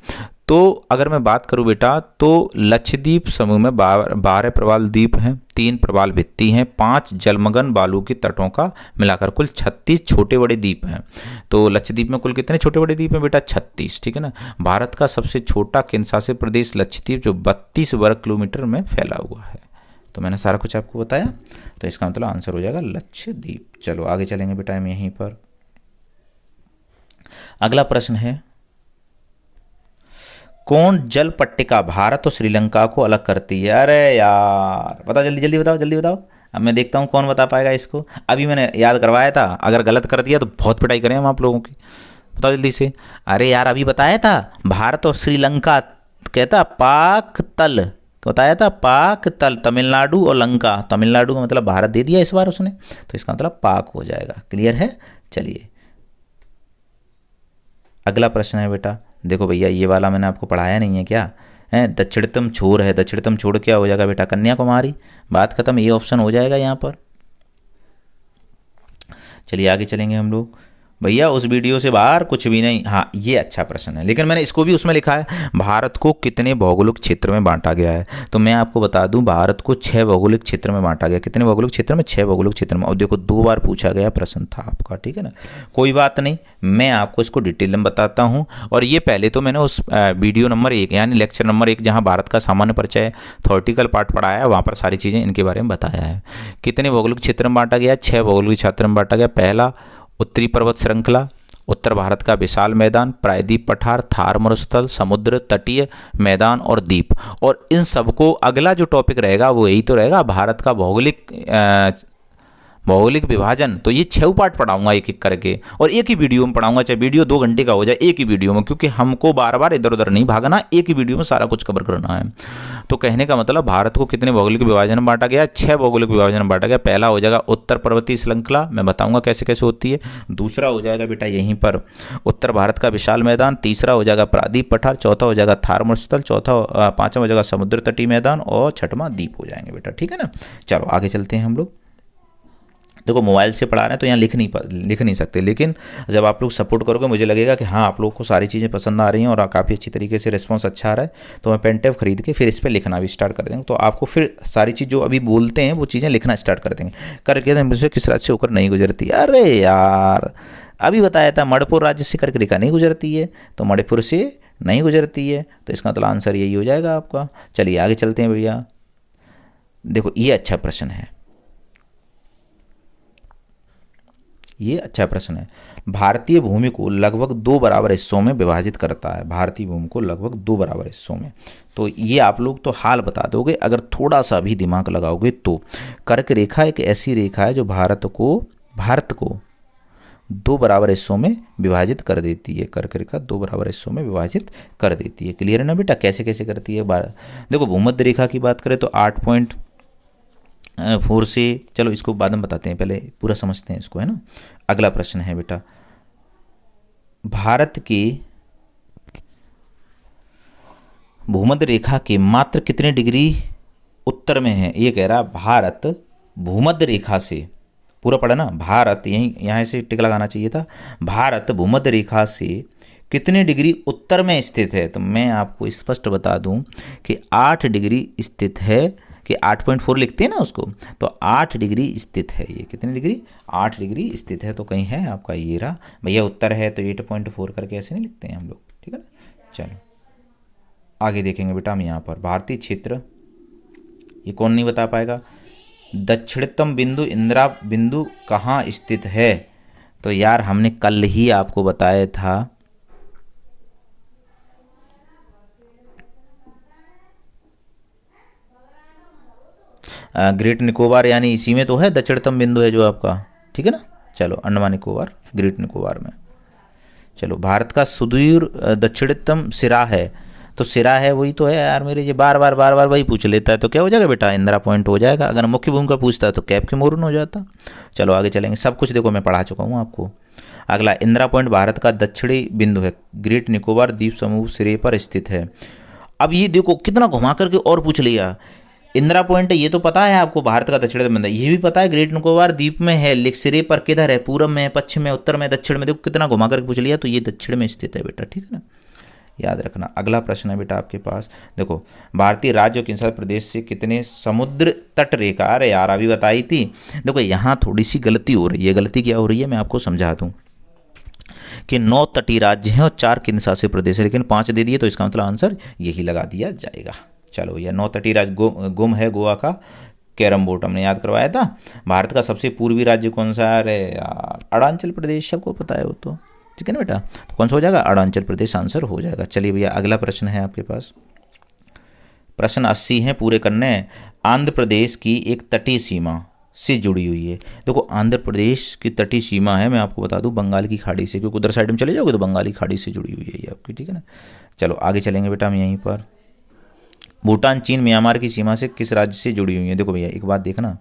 तो अगर मैं बात करूं बेटा, तो लक्षद्वीप समूह में 12 प्रवाल द्वीप हैं, 3 प्रवाल भित्ति हैं, 5 जलमग्न बालू के तटों का मिलाकर कुल 36 छोटे बड़े द्वीप हैं। तो लक्षद्वीप में कुल कितने छोटे बड़े द्वीप हैं बेटा? 36, ठीक है ना। भारत का सबसे छोटा केंद्र शासित प्रदेश लक्षद्वीप, जो 32 वर्ग किलोमीटर में फैला हुआ है। तो मैंने सारा कुछ आपको बताया, तो इसका मतलब आंसर हो जाएगा लक्षद्वीप। चलो आगे चलेंगे बेटा हम यहीं पर। अगला प्रश्न है, कौन जल पट्टिका भारत और श्रीलंका को अलग करती है? अरे यार बताओ, जल्दी जल्दी बताओ, जल्दी बताओ। अब मैं देखता हूँ कौन बता पाएगा इसको। अभी मैंने याद करवाया था, अगर गलत कर दिया तो बहुत पिटाई करें हम आप लोगों की। बताओ जल्दी से। अरे यार अभी बताया था भारत और श्रीलंका, कहता पाक तल, बताया था पाक तल, तमिलनाडु और लंका। तमिलनाडु का मतलब भारत दे दिया इस बार उसने, तो इसका मतलब पाक हो जाएगा। क्लियर है? चलिए अगला प्रश्न है बेटा। देखो भैया ये वाला मैंने आपको पढ़ाया नहीं है क्या? है दक्षिणतम छोर है, दक्षिणतम छोर क्या हो जाएगा बेटा? कन्याकुमारी। बात खत्म, ये ऑप्शन हो जाएगा यहाँ पर। चलिए आगे चलेंगे हम लोग। भैया उस वीडियो से बाहर कुछ भी नहीं। हाँ ये अच्छा प्रश्न है, लेकिन मैंने इसको भी उसमें लिखा है, भारत को कितने भौगोलिक क्षेत्र में बांटा गया है? तो मैं आपको बता दूं, भारत को 6 भौगोलिक क्षेत्र में बांटा गया। कितने भौगोलिक क्षेत्र में? 6 भौगोलिक क्षेत्र में। और देखो 2 बार पूछा गया प्रश्न था आपका, ठीक है ना। कोई बात नहीं, मैं आपको इसको डिटेल में बताता हूँ। और ये पहले तो मैंने उस वीडियो नंबर 1 यानी लेक्चर नंबर 1 जहाँ भारत का सामान्य परिचय थ्योरेटिकल पार्ट पढ़ाया है, वहाँ पर सारी चीज़ें इनके बारे में बताया है। कितने भौगोलिक क्षेत्र में बांटा गया? 6 भौगोलिक क्षेत्र में बांटा गया। पहला उत्तरी पर्वत श्रृंखला, उत्तर भारत का विशाल मैदान, प्रायद्वीप पठार, थार मरुस्थल, समुद्र तटीय मैदान और द्वीप। और इन सबको अगला जो टॉपिक रहेगा वो यही तो रहेगा, भारत का भौगोलिक विभाजन। तो ये 6 पार्ट पढ़ाऊंगा एक एक करके, और एक ही वीडियो में पढ़ाऊंगा, चाहे वीडियो 2 घंटे का हो जाए, एक ही वीडियो में, क्योंकि हमको बार बार इधर उधर नहीं भागना, एक ही वीडियो में सारा कुछ कवर करना है। तो कहने का मतलब भारत को कितने भौगोलिक विभाजन में बांटा गया? 6 भौगोलिक विभाजन में बांटा गया। पहला हो जाएगा उत्तर पर्वतीय श्रृंखला, मैं बताऊंगा कैसे कैसे होती है। दूसरा हो जाएगा बेटा यहीं पर उत्तर भारत का विशाल मैदान। तीसरा हो जाएगा प्रायद्वीप पठार। चौथा हो जाएगा थार मरुस्थल। पांचवा हो जाएगा समुद्र तटीय मैदान। और छठवां द्वीप हो जाएंगे बेटा, ठीक है ना। चलो आगे चलते हैं हम लोग। देखो मोबाइल से पढ़ा रहे हैं तो यहाँ लिख नहीं सकते, लेकिन जब आप लोग सपोर्ट करोगे मुझे लगेगा कि हाँ आप लोगों को सारी चीज़ें पसंद आ रही हैं और काफ़ी अच्छी तरीके से रिस्पांस अच्छा आ रहा है, तो मैं पेन टेप खरीद के फिर इस पर लिखना भी स्टार्ट कर देंगे। तो आपको फिर सारी चीज़ जो अभी बोलते हैं वो चीज़ें लिखना स्टार्ट कर देंगे। करके मुझे किस राज्य से होकर नहीं गुजरती? अरे यार अभी बताया था मणिपुर राज्य से करके लिखा नहीं गुजरती है, तो मणिपुर से नहीं गुजरती है, तो इसका मतलब आंसर यही हो जाएगा आपका। चलिए आगे चलते हैं भैया। देखो ये अच्छा प्रश्न है, ये अच्छा प्रश्न है। भारतीय भूमि को लगभग 2 बराबर हिस्सों में विभाजित करता है। भारतीय भूमि को लगभग 2 बराबर हिस्सों में, तो ये आप लोग तो हाल बता दोगे अगर थोड़ा सा भी दिमाग लगाओगे तो। कर्क रेखा एक ऐसी रेखा है जो भारत को 2 बराबर हिस्सों में विभाजित कर देती है। कर्क रेखा 2 बराबर हिस्सों में विभाजित कर देती है। क्लियर है ना बेटा? कैसे कैसे करती है? देखो भूमध्य रेखा की बात करें तो 8.4 से, चलो इसको बाद में बताते हैं, पहले पूरा समझते हैं इसको, है ना। अगला प्रश्न है बेटा, भारत के भूमध्य रेखा के मात्र कितने डिग्री उत्तर में है? ये कह रहा भारत भूमध्य रेखा से, पूरा पढ़ा ना, भारत यहाँ से टिक लगाना चाहिए था। भारत भूमध्य रेखा से कितने डिग्री उत्तर में स्थित है? तो मैं आपको स्पष्ट बता दूं कि 8 डिग्री स्थित है, कि 8.4 लिखते हैं ना उसको, तो 8 डिग्री स्थित है। ये कितनी डिग्री? 8 डिग्री स्थित है। तो कहीं है आपका ये रहा भैया, उत्तर है तो 8.4 करके ऐसे नहीं लिखते हैं हम लोग, ठीक है ना। चलो आगे देखेंगे बेटा हम यहाँ पर भारतीय क्षेत्र, ये कौन नहीं बता पाएगा? दक्षिणतम बिंदु इंदिरा बिंदु कहाँ स्थित है? तो यार हमने कल ही आपको बताया था, ग्रेट निकोबार, यानी इसी में तो है दक्षिणतम बिंदु है जो आपका, ठीक है ना। चलो अंडमान निकोबार, ग्रेट निकोबार में। चलो भारत का सुदूर दक्षिणतम सिरा है, तो सिरा है वही तो है यार मेरे, ये बार बार वही पूछ लेता है। तो क्या हो जाएगा बेटा, इंदिरा पॉइंट हो जाएगा। अगर मुख्य भूमि का पूछता है तो कैप के मोरन हो जाता। चलो आगे चलेंगे, सब कुछ देखो मैं पढ़ा चुका हूँ आपको। अगला, इंदिरा पॉइंट भारत का दक्षिणी बिंदु है, ग्रेट निकोबार द्वीप समूह सिरे पर स्थित है। अब ये देखो कितना घुमा करके और पूछ लिया। इंदिरा पॉइंट ये तो पता है आपको, भारत का दक्षिण बिंदु, ये भी पता है ग्रेट निकोबार द्वीप में है, लेकिन सिरे पर किधर है, पूरब में, पश्चिम में, उत्तर में, दक्षिण में, देखो कितना घुमा करके पूछ लिया। तो ये दक्षिण में स्थित है बेटा, ठीक है ना, याद रखना। अगला प्रश्न है बेटा आपके पास, देखो भारतीय राज्य और केंद्र प्रदेश से कितने समुद्र तट रेखा, अरे यार अभी बताई थी। देखो यहाँ थोड़ी सी गलती हो रही है, गलती क्या हो रही है मैं आपको समझा दूँ कि 9 तटीय राज्य हैं और 4 केंद्र शासित प्रदेश है, लेकिन 5 दे दिए, तो इसका मतलब आंसर यही लगा दिया जाएगा। चलो भैया, 9 तटीय राज्य गुम है गोवा का कैरम बोर्ड हमने याद करवाया था। भारत का सबसे पूर्वी राज्य कौन सा है, अरे यार अरुणाचल प्रदेश, सबको पता है वो तो, ठीक है ना बेटा। तो कौन सा हो जाएगा, अरुणाचल प्रदेश आंसर हो जाएगा। चलिए भैया अगला प्रश्न है आपके पास, प्रश्न 80 है पूरे करने हैं। आंध्र प्रदेश की एक तटीय सीमा से जुड़ी हुई है। देखो आंध्र प्रदेश की तटीय सीमा है, मैं आपको बता दूं, बंगाल की खाड़ी से, क्योंकि उधर साइड में चले जाओगे तो बंगाली खाड़ी से जुड़ी हुई है ये आपकी, ठीक है ना। चलो आगे चलेंगे बेटा हम यहीं पर। भूटान, चीन, म्यांमार की सीमा से किस राज्य से जुड़ी हुई है। देखो भैया एक बात देखना,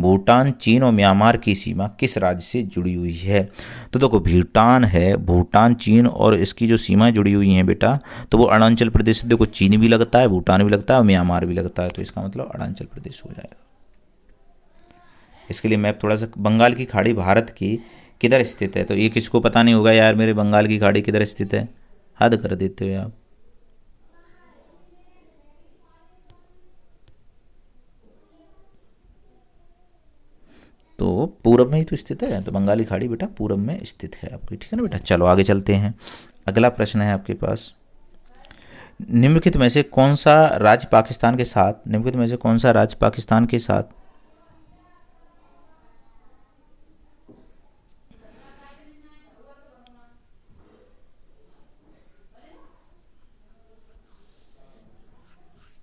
भूटान, चीन और म्यांमार की सीमा किस राज्य से जुड़ी हुई है। तो देखो भूटान है, भूटान, चीन और इसकी जो सीमाएं जुड़ी हुई हैं बेटा, तो वो अरुणाचल प्रदेश से, देखो चीन भी लगता है, भूटान भी लगता है और म्यांमार भी लगता है, तो इसका मतलब अरुणाचल प्रदेश हो जाएगा। इसके लिए मैप थोड़ा सा, बंगाल की खाड़ी भारत की किधर स्थित है, तो ये किसको पता नहीं होगा यार मेरे, बंगाल की खाड़ी किधर स्थित है, हद कर देते हो आप। तो पूरब में ही तो स्थित है, तो बंगाली खाड़ी बेटा पूरब में स्थित है आपकी, ठीक है ना बेटा। चलो आगे चलते हैं, अगला प्रश्न है आपके पास, निम्नलिखित में से कौन सा राज्य पाकिस्तान के साथ, निम्नलिखित में से कौन सा राज्य पाकिस्तान के साथ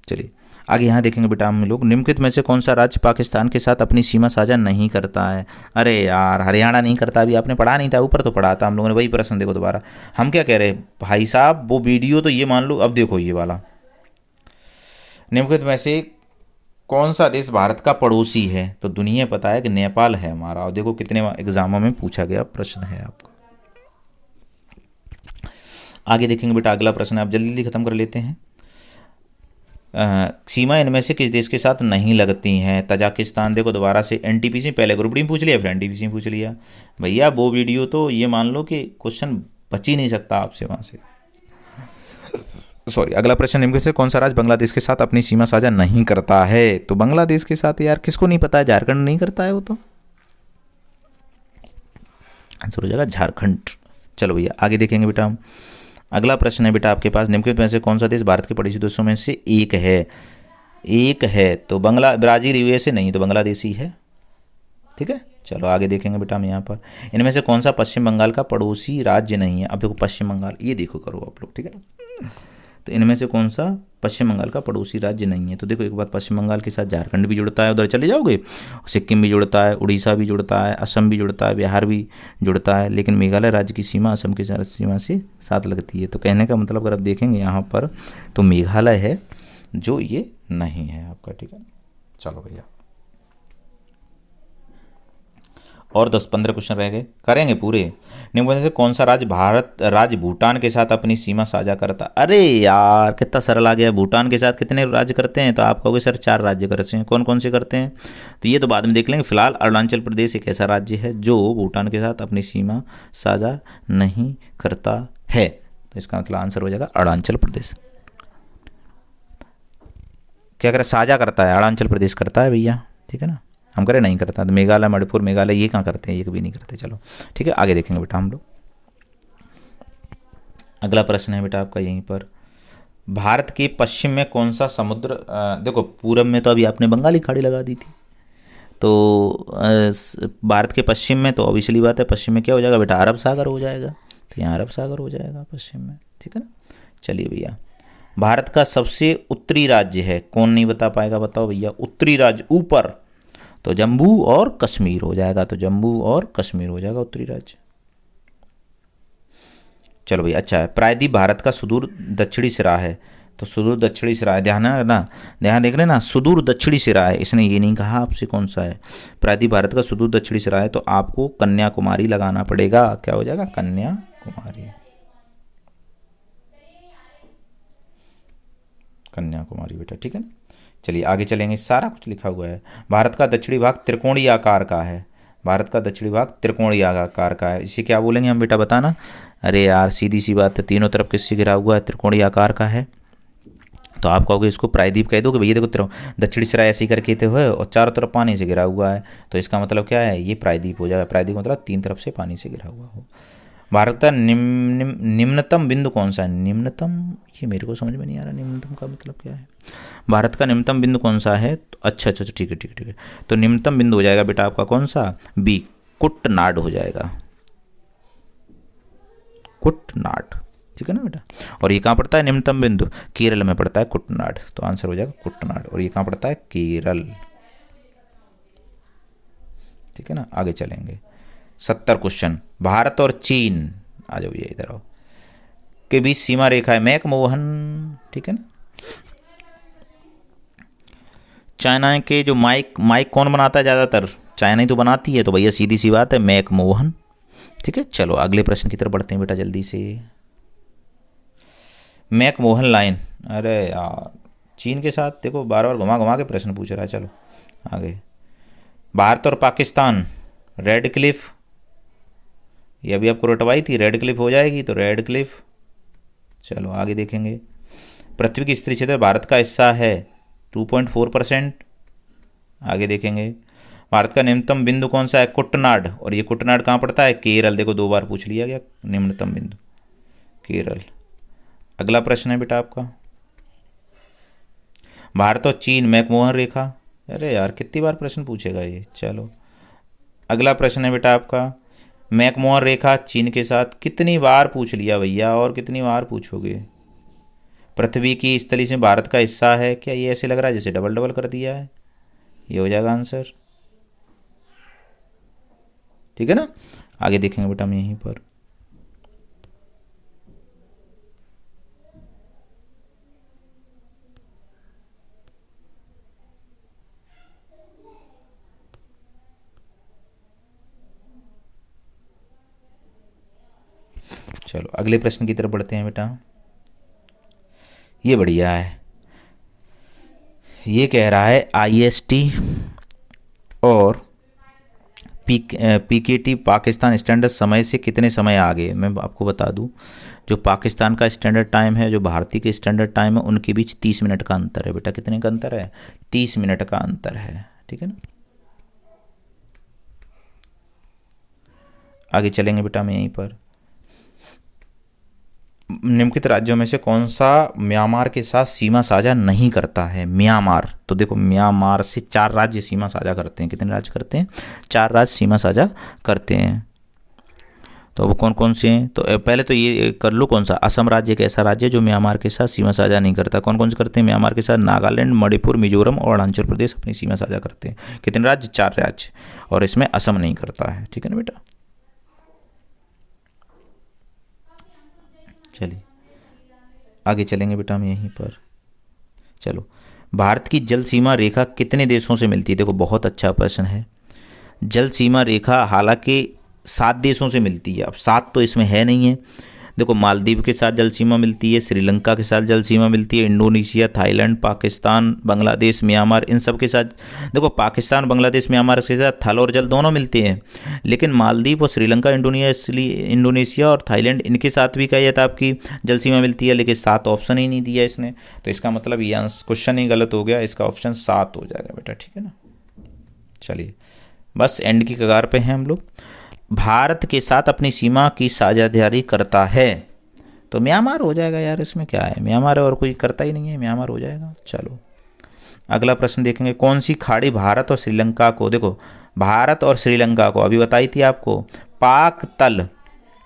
चलिए आगे यहाँ देखेंगे बेटा हम लोग, निम्नलिखित में से कौन सा राज्य पाकिस्तान के साथ अपनी सीमा साझा नहीं करता है। अरे यार हरियाणा नहीं करता, अभी आपने पढ़ा नहीं था, ऊपर तो पढ़ा था हम लोगों ने, वही प्रश्न देखो दोबारा। हम क्या कह रहे हैं भाई साहब, वो वीडियो तो ये मान लो, अब देखो ये वाला, निम्नलिखित में से कौन सा देश भारत का पड़ोसी है, तो दुनिया पता है कि नेपाल है हमारा। और देखो कितने एग्जामों में पूछा गया प्रश्न है आपको। आगे देखेंगे बेटा अगला प्रश्न है, आप जल्दी जल्दी खत्म कर लेते हैं। सीमा इनमें से किस देश के साथ नहीं लगती हैं, तजाकिस्तान, देखो दोबारा से एनटीपीसी, पहले ग्रुप डी में पूछ लिया फिर एनटीपीसी पूछ लिया भैया, वो वीडियो तो ये मान लो कि क्वेश्चन बच ही नहीं सकता आपसे वहाँ से। सॉरी, अगला प्रश्न, निम्न से कौन सा राज्य बांग्लादेश के साथ अपनी सीमा साझा नहीं करता है। तो बांग्लादेश के साथ यार किसको नहीं पता है, झारखंड नहीं करता है वो तो, आंसर हो जाएगा झारखंड। चलो भैया आगे देखेंगे बेटा हम, अगला प्रश्न है बेटा आपके पास, निम्नलिखित में से कौन सा देश भारत के पड़ोसी देशों में से एक है, एक है तो ब्राजील, यूएसए नहीं, तो बांग्लादेश ही है, ठीक है। चलो आगे देखेंगे बेटा हम यहाँ पर, इनमें से कौन सा पश्चिम बंगाल का पड़ोसी राज्य नहीं है। अब देखो पश्चिम बंगाल, ये देखो करो आप लोग, ठीक है ना, तो इनमें से कौन सा पश्चिम बंगाल का पड़ोसी राज्य नहीं है। तो देखो एक बात, पश्चिम बंगाल के साथ झारखंड भी जुड़ता है, उधर चले जाओगे, सिक्किम भी जुड़ता है, उड़ीसा भी जुड़ता है, असम भी जुड़ता है, बिहार भी जुड़ता है, लेकिन मेघालय राज्य की सीमा असम की सीमा से साथ लगती है। तो कहने का मतलब अगर आप देखेंगे यहाँ पर तो मेघालय है जो ये नहीं है आपका, ठीक है। चलो भैया और 10-15 क्वेश्चन रह गए, करेंगे पूरे। निम्न में से कौन सा राज्य भूटान के साथ अपनी सीमा साझा करता। अरे यार कितना सरल आ गया, भूटान के साथ कितने राज्य करते हैं, तो आप कहोगे सर 4 राज्य करते हैं, कौन कौन से करते हैं, तो ये तो बाद में देख लेंगे। फिलहाल अरुणाचल प्रदेश एक ऐसा राज्य है जो भूटान के साथ अपनी सीमा साझा नहीं करता है, तो इसका मतलब आंसर हो जाएगा अरुणाचल प्रदेश। क्या करे, साझा करता है, अरुणाचल प्रदेश करता है भैया, ठीक है ना, हम करें नहीं करता। तो मेघालय, मणिपुर, मेघालय ये कहाँ करते हैं, ये कभी नहीं करते। चलो ठीक है आगे देखेंगे बेटा हम लोग। अगला प्रश्न है बेटा आपका यहीं पर, भारत के पश्चिम में कौन सा समुद्र, देखो पूरब में तो अभी आपने बंगाली खाड़ी लगा दी थी, तो भारत के पश्चिम में तो ऑब्वियसली बात है, पश्चिम में क्या हो जाएगा बेटा, अरब सागर हो जाएगा, तो यहाँ अरब सागर हो जाएगा पश्चिम में, ठीक है ना। चलिए भैया, भारत का सबसे उत्तरी राज्य है, कौन नहीं बता पाएगा बताओ भैया, उत्तरी राज्य ऊपर, तो जम्मू और कश्मीर हो जाएगा, तो जम्मू और कश्मीर हो जाएगा उत्तरी राज्य। चलो भाई अच्छा है, प्रायद्वीप भारत का सुदूर दक्षिणी सिरा है, तो सुदूर दक्षिणी सिरा है, ध्यान है ना, ध्यान देख रहे हैं ना, सुदूर दक्षिणी सिरा है, इसने ये नहीं कहा आपसे कौन सा है। प्रायद्वीप भारत का सुदूर दक्षिणी सिरा है, तो आपको कन्याकुमारी लगाना पड़ेगा। क्या हो जाएगा? कन्याकुमारी, कन्याकुमारी बेटा, ठीक है ना। चलिए आगे चलेंगे, सारा कुछ लिखा हुआ है। भारत का दक्षिणी भाग त्रिकोणीय आकार का है, भारत का दक्षिणी भाग त्रिकोणीय आकार का है। इसे क्या बोलेंगे हम बेटा, बताना। अरे यार सीधी सी बात है, तीनों तरफ किससे घिरा हुआ है? त्रिकोणीय आकार का है। तो आप कहोगे इसको प्रायद्वीप कह दो कि भैया देखो दक्षिणी सिरा ऐसे ही करके थे हुए और चारों तरफ पानी से घिरा हुआ है, तो इसका मतलब क्या है? ये प्रायद्वीप हो जाएगा। प्रायद्वीप मतलब तीन तरफ से पानी से घिरा हुआ हो। भारत का निम्नतम बिंदु कौन सा है? निम्नतम, ये मेरे को समझ में नहीं आ रहा, निम्नतम का मतलब क्या है? भारत का निम्नतम बिंदु कौन सा है? तो अच्छा अच्छा ठीक है ठीक है ठीक है, तो निम्नतम बिंदु हो जाएगा बेटा आपका कौन सा? बी, कुटनाड हो जाएगा, कुटनाड, ठीक है ना बेटा। और ये कहाँ पड़ता है निम्नतम बिंदु? केरल में पड़ता है कुटनाड, तो आंसर हो जाएगा कुटनाड। और ये कहाँ पड़ता है? केरल, ठीक है ना। आगे चलेंगे, 70 क्वेश्चन। भारत और चीन, आ जाओ ये इधर आओ, के बीच सीमा रेखा है मैकमोहन, ठीक है ना। चाइना के जो माइक कौन बनाता है ज़्यादातर? चाइना ही तो बनाती है, तो भैया सीधी सी बात है मैकमोहन, ठीक है। चलो अगले प्रश्न की तरफ बढ़ते हैं बेटा जल्दी से। मैकमोहन लाइन, अरे यार चीन के साथ देखो बार बार घुमा घुमा के प्रश्न पूछ रहा है। चलो आगे, भारत और पाकिस्तान, रेड क्लिफ, ये अभी आपको रटवाई थी, रेड क्लिफ हो जाएगी, तो रेड क्लिफ। चलो आगे देखेंगे, पृथ्वी की स्तरीय क्षेत्र भारत का हिस्सा है 2.4%। आगे देखेंगे, भारत का निम्नतम बिंदु कौन सा है? कुटनाड, और ये कुटनाड कहाँ पड़ता है? केरल, देखो 2 बार पूछ लिया गया, निम्नतम बिंदु केरल। अगला प्रश्न है बेटा आपका, भारत और चीन मैकमोहन रेखा, अरे यार कितनी बार प्रश्न पूछेगा ये। चलो अगला प्रश्न है बेटा आपका, मैकमोहन रेखा चीन के साथ कितनी बार पूछ लिया भैया, और कितनी बार पूछोगे? पृथ्वी की स्थली से भारत का हिस्सा है, क्या ये ऐसे लग रहा है जैसे डबल डबल कर दिया है? ये हो जाएगा आंसर, ठीक है ना। आगे देखेंगे बेटा हम यहीं पर, चलो अगले प्रश्न की तरफ बढ़ते हैं बेटा। ये बढ़िया है, ये कह रहा है आईएसटी और पीकेटी पाकिस्तान स्टैंडर्ड समय से कितने समय आगे। मैं आपको बता दूं, जो पाकिस्तान का स्टैंडर्ड टाइम है, जो भारतीय के स्टैंडर्ड टाइम है, उनके बीच 30 मिनट का अंतर है बेटा। कितने का अंतर है? 30 मिनट का अंतर है, ठीक है ना। आगे चलेंगे बेटा हम यहीं पर, निम्नलिखित राज्यों में से कौन सा म्यांमार के साथ सीमा साझा नहीं करता है? म्यांमार, तो देखो म्यांमार से 4 राज्य सीमा साझा करते हैं। कितने राज्य करते हैं? 4 राज्य सीमा साझा करते हैं। तो वो कौन कौन से हैं? तो पहले तो ये कर लो, कौन सा? असम राज्य एक ऐसा राज्य जो म्यांमार के साथ सीमा साझा नहीं करता। कौन कौन से करते हैं म्यांमार के साथ? नागालैंड, मणिपुर, मिजोरम और अरुणाचल प्रदेश अपनी सीमा साझा करते हैं। कितने राज्य? 4 राज्य, और इसमें असम नहीं करता है, ठीक है ना बेटा। चलिए आगे चलेंगे बेटा हम यहीं पर। चलो, भारत की जल सीमा रेखा कितने देशों से मिलती है? देखो बहुत अच्छा प्रश्न है। जल सीमा रेखा हालांकि 7 देशों से मिलती है, अब 7 तो इसमें है नहीं है। देखो मालदीव के साथ जल सीमा मिलती है, श्रीलंका के साथ जल सीमा मिलती है, Indonesia, Thailand, Pakistan, Bangladesh, Myanmar, इन सब के साथ। देखो पाकिस्तान, बांग्लादेश, म्यांमार के साथ थल और जल दोनों मिलते हैं, लेकिन मालदीव और श्रीलंका, इंडोनेशिया और थाईलैंड, इनके साथ भी क्या जाता है आपकी जल सीमा मिलती है, लेकिन 7 ऑप्शन ही नहीं दिया इसने। तो इसका मतलब ये क्वेश्चन ही गलत हो गया, इसका ऑप्शन 7 हो जाएगा बेटा, ठीक है ना। चलिए बस एंड की कगार पे हैं हम लोग। भारत के साथ अपनी सीमा की साझेदारी करता है, तो म्यांमार हो जाएगा यार, इसमें क्या है, म्यांमार और कोई करता ही नहीं है, म्यांमार हो जाएगा। चलो अगला प्रश्न देखेंगे, कौन सी खाड़ी भारत और श्रीलंका को, देखो भारत और श्रीलंका को अभी बताई थी आपको, पाक तल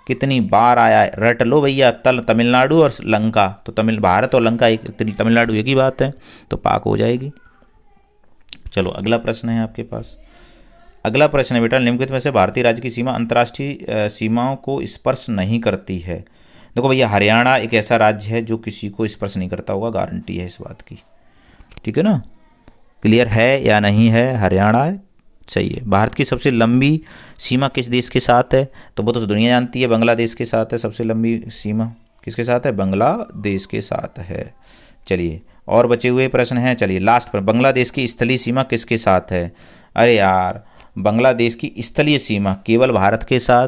कितनी बार आया है, रट लो भैया। तल तमिलनाडु और लंका, तो भारत और लंका एक, तमिलनाडु एक ही बात है, तो पाक हो जाएगी। चलो अगला प्रश्न है आपके पास। अगला प्रश्न है बेटा, निम्नलिखित में से भारतीय राज्य की सीमा अंतर्राष्ट्रीय सीमाओं को स्पर्श नहीं करती है। देखो भैया, हरियाणा एक ऐसा राज्य है जो किसी को स्पर्श नहीं करता होगा, गारंटी है इस बात की। ठीक है ना, क्लियर है या नहीं है? हरियाणा सही है। भारत की सबसे लंबी सीमा किस देश के साथ है? तो वो तो दुनिया जानती है, बांग्लादेश के साथ है। सबसे लंबी सीमा किसके साथ है? बांग्लादेश के साथ है। चलिए, और बचे हुए प्रश्न हैं। चलिए लास्ट पर, बांग्लादेश की स्थलीय सीमा किसके साथ है? अरे यार, बांग्लादेश की स्थलीय सीमा केवल भारत के साथ,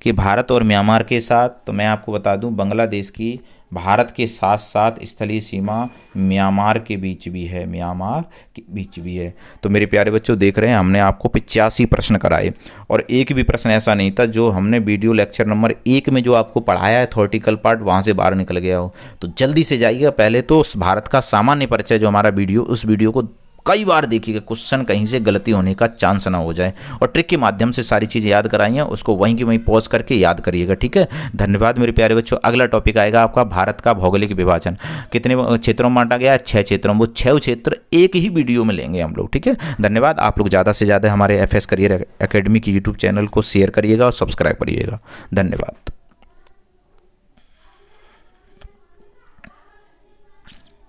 कि भारत और म्यांमार के साथ? तो मैं आपको बता दूं, बांग्लादेश की भारत के साथ साथ स्थलीय सीमा म्यांमार के बीच भी है, म्यांमार के बीच भी है। तो मेरे प्यारे बच्चों, देख रहे हैं हमने आपको 85 प्रश्न कराए और एक भी प्रश्न ऐसा नहीं था जो हमने वीडियो लेक्चर नंबर 1 में जो आपको पढ़ाया है थ्योरेटिकल पार्ट, वहाँ से बाहर निकल गया हो। तो जल्दी से जाइएगा, पहले तो भारत का सामान्य परिचय जो हमारा वीडियो, उस वीडियो को कई बार देखिएगा, क्वेश्चन कहीं से गलती होने का चांस ना हो जाए। और ट्रिक के माध्यम से सारी चीज़ें याद कराई हैं, उसको वहीं की वहीं पॉज करके याद करिएगा। ठीक है, धन्यवाद मेरे प्यारे बच्चों। अगला टॉपिक आएगा आपका भारत का भौगोलिक विभाजन। कितने क्षेत्रों में बांटा गया है? 6 क्षेत्रों में। वो 6 क्षेत्र एक ही वीडियो में लेंगे हम लोग। ठीक है, धन्यवाद। आप लोग ज़्यादा से ज़्यादा हमारे FS करियर एकेडमी की यूट्यूब चैनल को शेयर करिएगा और सब्सक्राइब करिएगा। धन्यवाद।